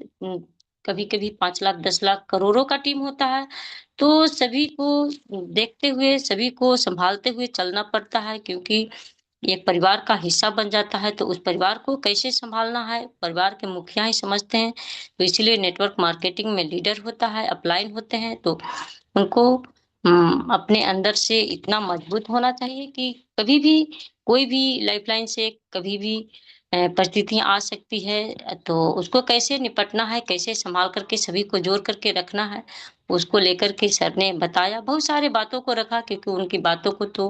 कभी कभी 5 लाख 10 लाख करोड़ों का टीम होता है। तो सभी को देखते हुए, सभी को सँभालते हुए चलना पड़ता है, क्योंकि ये परिवार का हिस्सा बन जाता है, तो उस परिवार को कैसे सँभालना है, परिवार के मुखिया ही समझते हैं। तो इसीलिए नेटवर्क मार्केटिंग में लीडर होता है, अपलाइन होते हैं, तो उनको अपने अंदर से इतना मजबूत होना चाहिए कि कभी भी कोई भी लाइफ़लाइन से कभी भी परिस्थितियाँ आ सकती है, तो उसको कैसे निपटना है, कैसे सँभाल कर के सभी को जोड़ कर के रखना है, उसको लेकर के सर ने बताया। बहुत सारी बातों को रखा, क्योंकि उनकी बातों को तो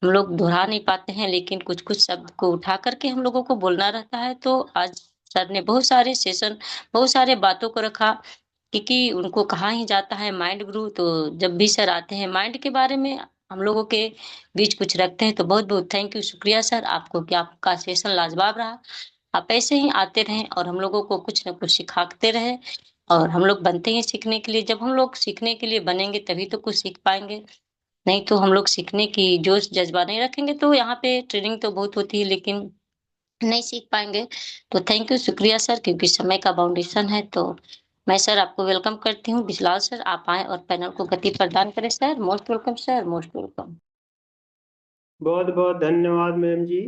हम लोग दोहरा नहीं पाते हैं, लेकिन कुछ-कुछ शब्द को उठा कर के हम लोगों को बोलना रहता है। तो आज सर ने बहुत सारे सेशन, बहुत सारे बातों को रखा, क्योंकि उनको कहा ही जाता है माइंड गुरु, तो जब भी सर आते हैं माइंड के बारे में हम लोगों के बीच कुछ रखते हैं, तो बहुत-बहुत थैंक यू, शुक्रिया सर आपको कि आपका सेशन लाजवाब रहा। आप ऐसे ही आते रहें और हम लोगों को कुछ न कुछ सिखाते रहें, और हम लोग बनते हैं सीखने के लिए। जब हम लोग सीखने के लिए बनेंगे तभी तो कुछ सीख पाएँगे। नहीं तो हम लोग सीखने की जोश जज़्बा नहीं रखेंगे, तो यहाँ पे ट्रेनिंग तो बहुत होती है, लेकिन नहीं सीख पाएँगे। तो थैंक यू, शुक्रिया सर, क्योंकि समय का बाउंडेशन है, तो मैं सर आपको वेलकम करती हूँ। बिस्लाल सर आप आएँ और पैनल को गति प्रदान करें sir. Most welcome sir, most welcome. बहुत बहुत धन्यवाद मैम जी,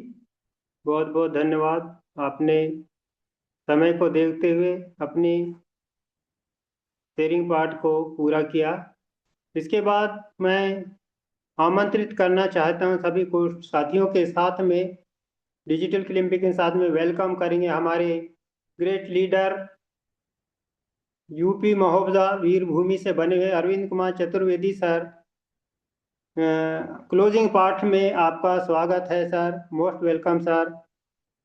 बहुत बहुत धन्यवाद। आपने समय को देखते हुए अपनी शेयरिंग पार्ट को पूरा किया। इसके बाद मैं आमंत्रित करना चाहता हूं सभी को साथियों के साथ में, डिजिटल क्लिम्पिंग के साथ में वेलकम करेंगे हमारे ग्रेट लीडर, यूपी महोबा वीरभूमि से बने हुए Arvind Kumar Chaturvedi sir. Closing part में आपका स्वागत है sir, most welcome sir.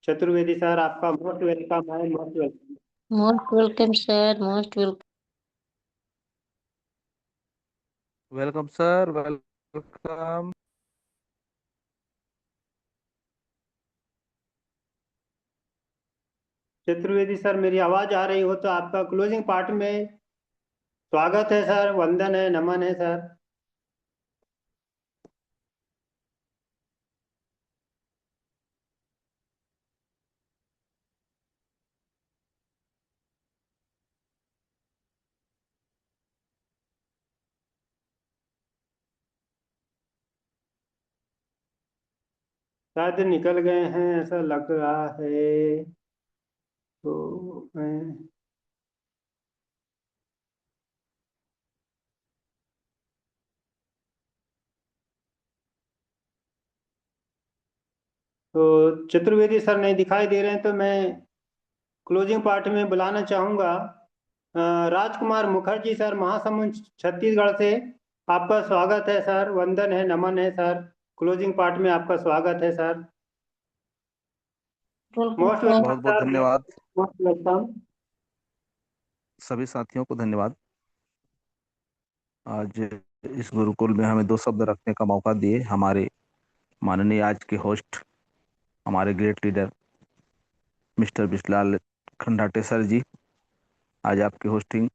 Chaturvedi sir आपका मोस्ट वेलकम है, most welcome. Most welcome sir, most welcome. Welcome sir, welcome. Chaturvedi sir मेरी आवाज आ रही हो तो आपका क्लोजिंग पार्ट में स्वागत है सर, वंदन है, नमन है सर। शायद निकल गए हैं ऐसा लग रहा है, तो मैं तो चतुर्वेदी सर नहीं दिखाई दे रहे हैं, तो मैं क्लोजिंग पार्ट में बुलाना चाहूंगा राजकुमार मुखर्जी सर, महासमुंद छत्तीसगढ़ से। आपका स्वागत है सर, वंदन है, नमन है सर। क्लोजिंग पार्ट में आपका स्वागत है सर, मोस्ट वेलकम वेलकम बहुत बहुत सर, धन्यवाद मोस्ट वेलकम। सभी साथियों को, धन्यवाद। आज इस गुरुकुल में हमें दो शब्द रखने का मौका दिए हमारे माननीय आज के होस्ट, हमारे great leader mister Bislal खंडाटे sir जी। आज आपकी होस्टिंग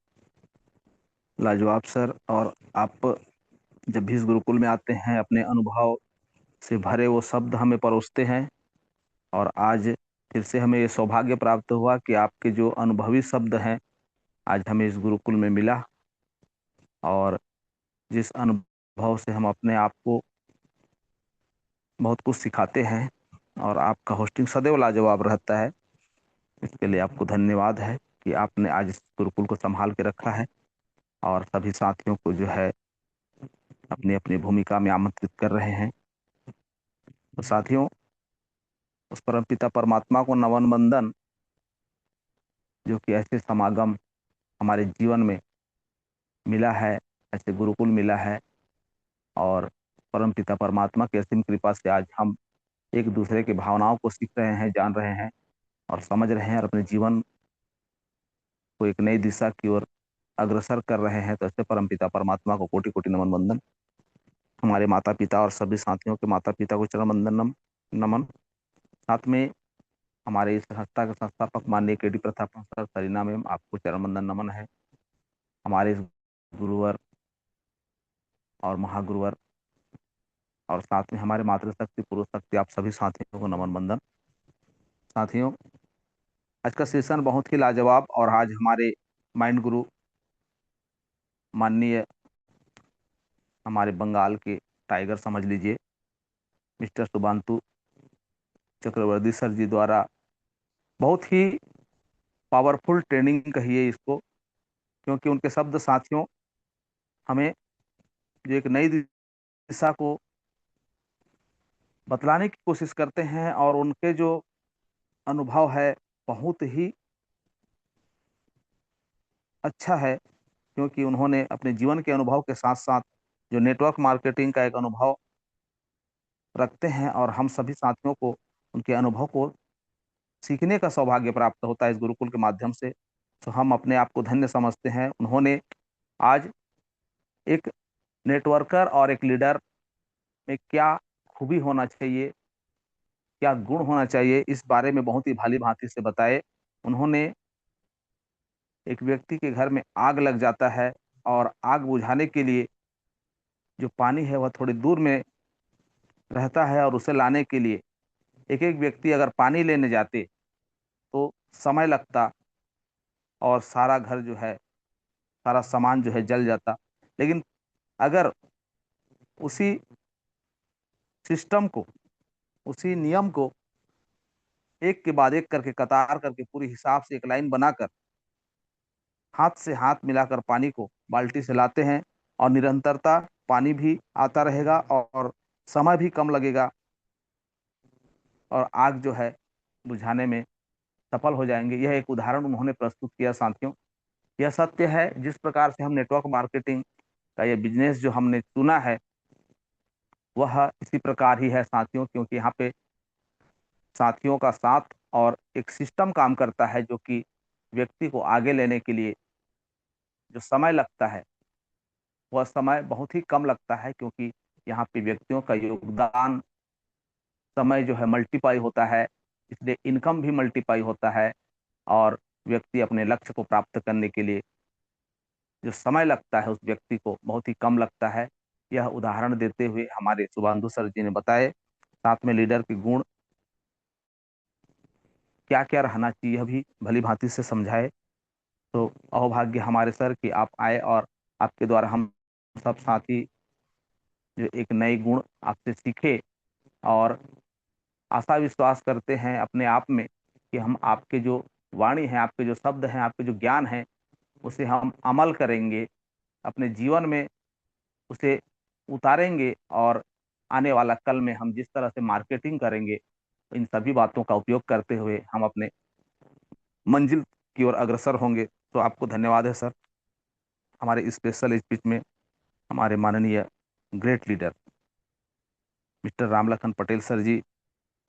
लाजवाब सर, और आप जब भी इस गुरुकुल में आते हैं अपने अनुभव से भरे वो शब्द हमें परोसते हैं, और आज फिर से हमें ये सौभाग्य प्राप्त हुआ कि आपके जो अनुभवी शब्द हैं आज हमें इस गुरुकुल में मिला, और जिस अनुभव से हम अपने आप को बहुत कुछ सिखाते हैं, और आपका होस्टिंग सदैव लाजवाब रहता है। इसके लिए आपको धन्यवाद है कि आपने आज इस गुरुकुल को संभाल के रखा है, और सभी साथियों को जो है अपनी अपनी भूमिका में आमंत्रित कर रहे हैं। तो साथियों, उस परमपिता परमात्मा को नमन बंदन, जो कि ऐसे समागम हमारे जीवन में मिला है, ऐसे गुरुकुल मिला है, और परमपिता परमात्मा की असीम कृपा से आज हम एक दूसरे की भावनाओं को सीख रहे हैं, जान रहे हैं और समझ रहे हैं, और अपने जीवन को एक नई दिशा की ओर अग्रसर कर रहे हैं। तो ऐसे परमपिता परमात्मा को कोटि कोटि नमन वंदन। हमारे माता पिता और सभी साथियों के माता पिता को चरण वंदन नमन। साथ में हमारे इस संस्था के संस्थापक माननीय KD Pratap sir Sarina ma'am, आपको चरण वंदन नमन है। हमारे इस गुरुवर और महागुरुवर, और साथ में हमारे मातृशक्ति पुरुष शक्ति, आप सभी साथियों को नमन वंदन। साथियों, आज का सेशन बहुत ही लाजवाब, और आज हमारे माइंड गुरु माननीय हमारे बंगाल के टाइगर समझ लीजिए, मिस्टर शुभांतु चक्रवर्ती सर जी द्वारा बहुत ही पावरफुल ट्रेनिंग कहिए इसको, क्योंकि उनके शब्द साथियों हमें जो एक नई दिशा को बतलाने की कोशिश करते हैं, और उनके जो अनुभव है बहुत ही अच्छा है, क्योंकि उन्होंने अपने जीवन के अनुभव के साथ साथ जो नेटवर्क मार्केटिंग का एक अनुभव रखते हैं, और हम सभी साथियों को उनके अनुभव को सीखने का सौभाग्य प्राप्त होता है इस गुरुकुल के माध्यम से। तो हम अपने आप को धन्य समझते हैं। उन्होंने आज एक नेटवर्कर और एक लीडर में क्या खूबी होना चाहिए, क्या गुण होना चाहिए, इस बारे में बहुत ही भाली भांति से बताए। उन्होंने एक व्यक्ति के घर में आग लग जाता है और आग बुझाने के लिए जो पानी है वह थोड़ी दूर में रहता है, और उसे लाने के लिए एक एक व्यक्ति अगर पानी लेने जाते तो समय लगता और सारा घर जो है, सारा सामान जो है जल जाता। लेकिन अगर उसी सिस्टम को, उसी नियम को एक के बाद एक करके कतार करके पूरी हिसाब से एक लाइन बनाकर हाथ से हाथ मिलाकर पानी को बाल्टी से लाते हैं, और निरंतरता पानी भी आता रहेगा और समय भी कम लगेगा, और आग जो है बुझाने में सफल हो जाएंगे। यह एक उदाहरण उन्होंने प्रस्तुत किया साथियों। यह सत्य है, जिस प्रकार से हम नेटवर्क मार्केटिंग का ये बिजनेस जो हमने चुना है वह इसी प्रकार ही है साथियों, क्योंकि यहाँ पे साथियों का साथ और एक सिस्टम काम करता है, जो कि व्यक्ति को आगे लेने के लिए जो समय लगता है वह समय बहुत ही कम लगता है, क्योंकि यहाँ पे व्यक्तियों का योगदान समय जो है मल्टीप्लाई होता है, इसलिए इनकम भी मल्टीप्लाई होता है, और व्यक्ति अपने लक्ष्य को प्राप्त करने के लिए जो समय लगता है उस व्यक्ति को बहुत ही कम लगता है। यह उदाहरण देते हुए हमारे शुभांशु सर जी ने बताए। साथ में लीडर के गुण क्या क्या रहना चाहिए यह भी भली भांति से समझाए। तो अहोभाग्य हमारे सर कि आप आए, और आपके द्वारा हम सब साथी जो एक नए गुण आपसे सीखे, और आशा विश्वास करते हैं अपने आप में कि हम आपके जो वाणी है, आपके जो शब्द हैं, आपके जो ज्ञान है उसे हम अमल करेंगे, अपने जीवन में उसे उतारेंगे, और आने वाला कल में हम जिस तरह से मार्केटिंग करेंगे इन सभी बातों का उपयोग करते हुए हम अपने मंजिल की ओर अग्रसर होंगे। तो आपको धन्यवाद है सर। हमारे स्पेशल स्पीच में हमारे माननीय great leader mister Ramlakhan Patel sir ji,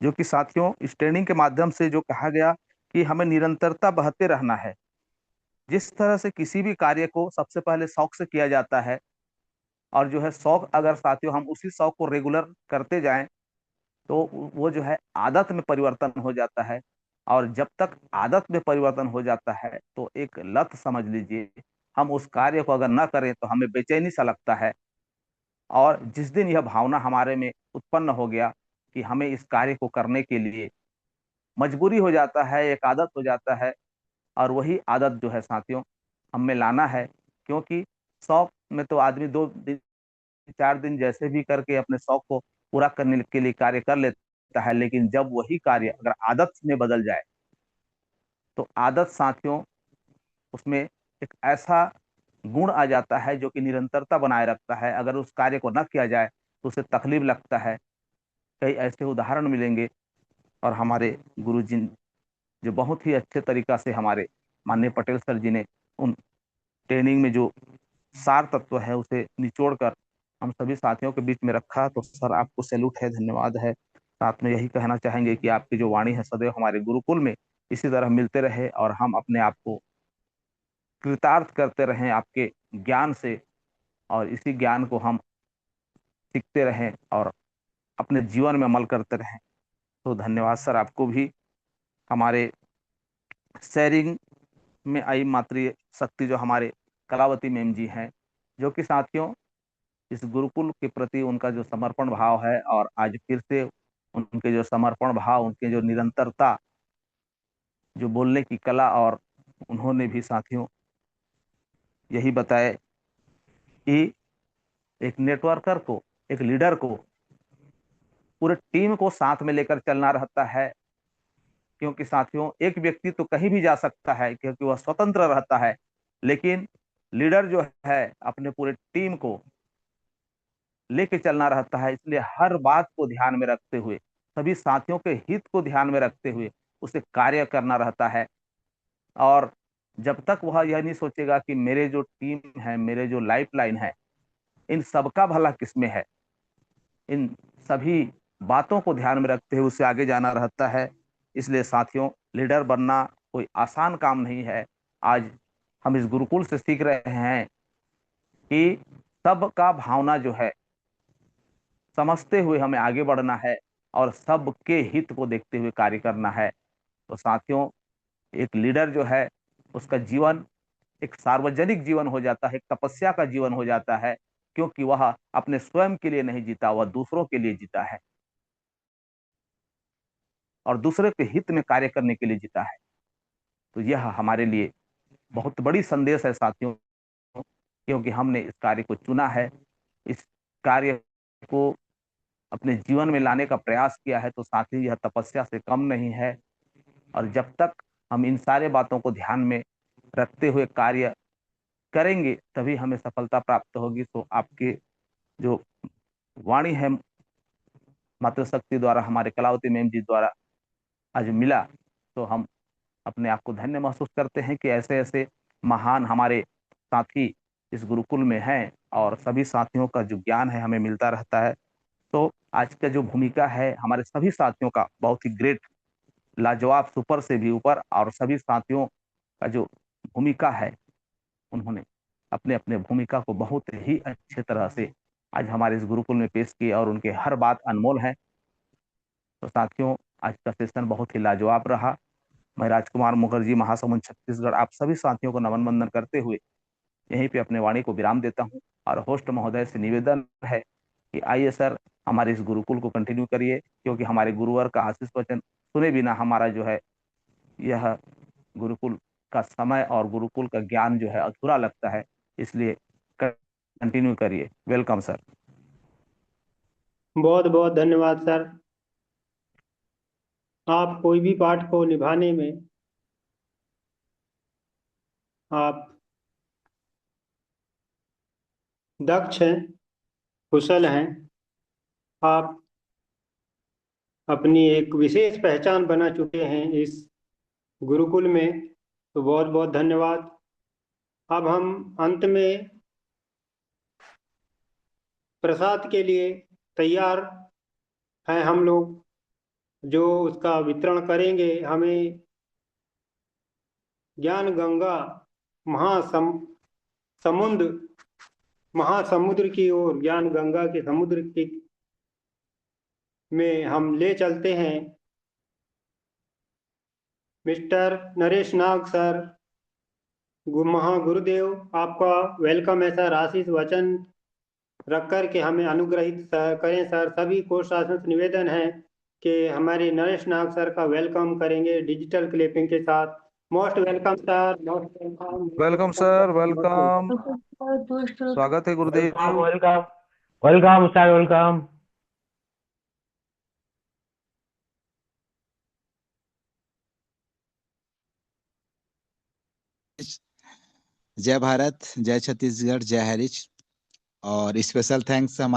जो कि साथियों इस ट्रेनिंग के माध्यम से जो कहा गया कि हमें निरंतरता बहते रहना है। जिस तरह से किसी भी कार्य को सबसे पहले शौक से किया जाता है, और जो है शौक अगर साथियों हम उसी शौक को रेगुलर करते जाएं तो वो जो है आदत में परिवर्तन हो जाता है, और जब तक आदत में परिवर्तन हो जाता है तो एक लत समझ लीजिए। हम उस कार्य को अगर न करें तो हमें बेचैनी सा लगता है, और जिस दिन यह भावना हमारे में उत्पन्न हो गया कि हमें इस कार्य को करने के लिए मजबूरी हो जाता है, एक आदत हो जाता है, और वही आदत जो है साथियों हम में लाना है। क्योंकि शौक में तो आदमी 2 दिन 4 दिन जैसे भी करके अपने शौक को पूरा करने के लिए कार्य कर लेता है, लेकिन जब वही कार्य अगर आदत में बदल जाए तो आदत साथियों उसमें एक ऐसा गुण आ जाता है जो कि निरंतरता बनाए रखता है। अगर उस कार्य को न किया जाए तो उसे तकलीफ लगता है। कई ऐसे उदाहरण मिलेंगे, और हमारे गुरु जी जो बहुत ही अच्छे तरीका से हमारे माननीय पटेल सर जी ने उन ट्रेनिंग में जो सार तत्व है उसे निचोड़ कर हम सभी साथियों के बीच में रखा। तो सर आपको सैल्यूट है, धन्यवाद है। साथ में यही कहना चाहेंगे कि आपकी जो वाणी है सदैव हमारे गुरुकुल में इसी तरह मिलते रहे, और हम अपने आप को कृतार्थ करते रहें आपके ज्ञान से, और इसी ज्ञान को हम सीखते रहें और अपने जीवन में अमल करते रहें। तो धन्यवाद सर आपको भी। हमारे शेयरिंग में आई मातृ शक्ति जो हमारे कलावती मैम जी हैं, जो कि साथियों इस गुरुकुल के प्रति उनका जो समर्पण भाव है, और आज फिर से उनके जो समर्पण भाव, उनके जो निरंतरता, जो बोलने की कला, और उन्होंने भी साथियों यही बताए कि एक नेटवर्कर को, एक लीडर को, पूरे टीम को साथ में लेकर चलना रहता है। क्योंकि साथियों, एक व्यक्ति तो कहीं भी जा सकता है क्योंकि वह स्वतंत्र रहता है, लेकिन लीडर जो है अपने पूरे टीम को लेके चलना रहता है। इसलिए हर बात को ध्यान में रखते हुए, सभी साथियों के हित को ध्यान में रखते हुए उसे कार्य करना रहता है। और जब तक वह यह नहीं सोचेगा कि मेरे जो टीम है, मेरे जो लाइफ लाइन है, इन सबका भला किसमें है, इन सभी बातों को ध्यान में रखते हुए उसे आगे जाना रहता है। इसलिए साथियों, लीडर बनना कोई आसान काम नहीं है। आज हम इस गुरुकुल से सीख रहे हैं कि सबका भावना जो है समझते हुए हमें आगे बढ़ना है और सबके हित को देखते हुए कार्य करना है। तो साथियों, एक लीडर जो है उसका जीवन एक सार्वजनिक जीवन हो जाता है, एक तपस्या का जीवन हो जाता है, क्योंकि वह अपने स्वयं के लिए नहीं जीता, वह दूसरों के लिए जीता है और दूसरे के हित में कार्य करने के लिए जीता है। तो यह हमारे लिए बहुत बड़ी संदेश है साथियों, क्योंकि हमने इस कार्य को चुना है, इस कार्य को अपने जीवन में लाने का प्रयास किया है। तो साथ ही यह तपस्या से कम नहीं है। और जब तक हम इन सारे बातों को ध्यान में रखते हुए कार्य करेंगे तभी हमें सफलता प्राप्त होगी। तो आपके जो वाणी है मातृशक्ति द्वारा, हमारे कलावती मैम जी द्वारा आज मिला, तो हम अपने आप को धन्य महसूस करते हैं कि ऐसे ऐसे महान हमारे साथी इस गुरुकुल में हैं और सभी साथियों का जो ज्ञान है हमें मिलता रहता है। तो आज का जो भूमिका है हमारे सभी साथियों का बहुत ही ग्रेट, लाजवाब, सुपर से भी ऊपर, और सभी साथियों का जो भूमिका है उन्होंने अपने अपने भूमिका को बहुत ही अच्छे तरह से आज हमारे इस गुरुकुल में पेश की और उनके हर बात अनमोल है। तो साथियों, आज का सेशन बहुत ही लाजवाब रहा। मैं राजकुमार मुखर्जी, महासमुंद छत्तीसगढ़, आप सभी साथियों को नमन वंदन करते हुए यहीं पे अपने वाणी को विराम देता हूं और होस्ट महोदय से निवेदन है कि आइए सर, हमारे इस गुरुकुल को कंटिन्यू करिए, क्योंकि हमारे गुरुवर का आशीष वचन सुने बिना हमारा जो है यह गुरुकुल का समय और गुरुकुल का ज्ञान जो है अधूरा लगता है। इसलिए कंटिन्यू करिए। Welcome sir. बहुत बहुत धन्यवाद सर। आप कोई भी पाठ को निभाने में आप दक्ष हैं, कुशल हैं। आप अपनी एक विशेष पहचान बना चुके हैं इस गुरुकुल में, तो बहुत बहुत धन्यवाद। अब हम अंत में प्रसाद के लिए तैयार हैं हम लोग, जो उसका वितरण करेंगे। हमें ज्ञान गंगा समुद्र महासमुद्र की ओर, ज्ञान गंगा के समुद्र की में हम ले चलते हैं। मिस्टर नरेश नाग सर, महागुरुदेव, आपका वेलकम है सर। आशीष वचन रख कर के हमें अनुग्रहित करें सर। सभी को शासन से निवेदन है कि हमारे नरेश नाग सर का वेलकम करेंगे डिजिटल क्लिपिंग के साथ। Most welcome sir, most welcome. Welcome sir, welcome. स्वागत है गुरुदेव। Welcome welcome welcome sir, welcome. जय भारत, जय छत्तीसगढ़, जय हरिच। और स्पेशल थैंक्स हमारे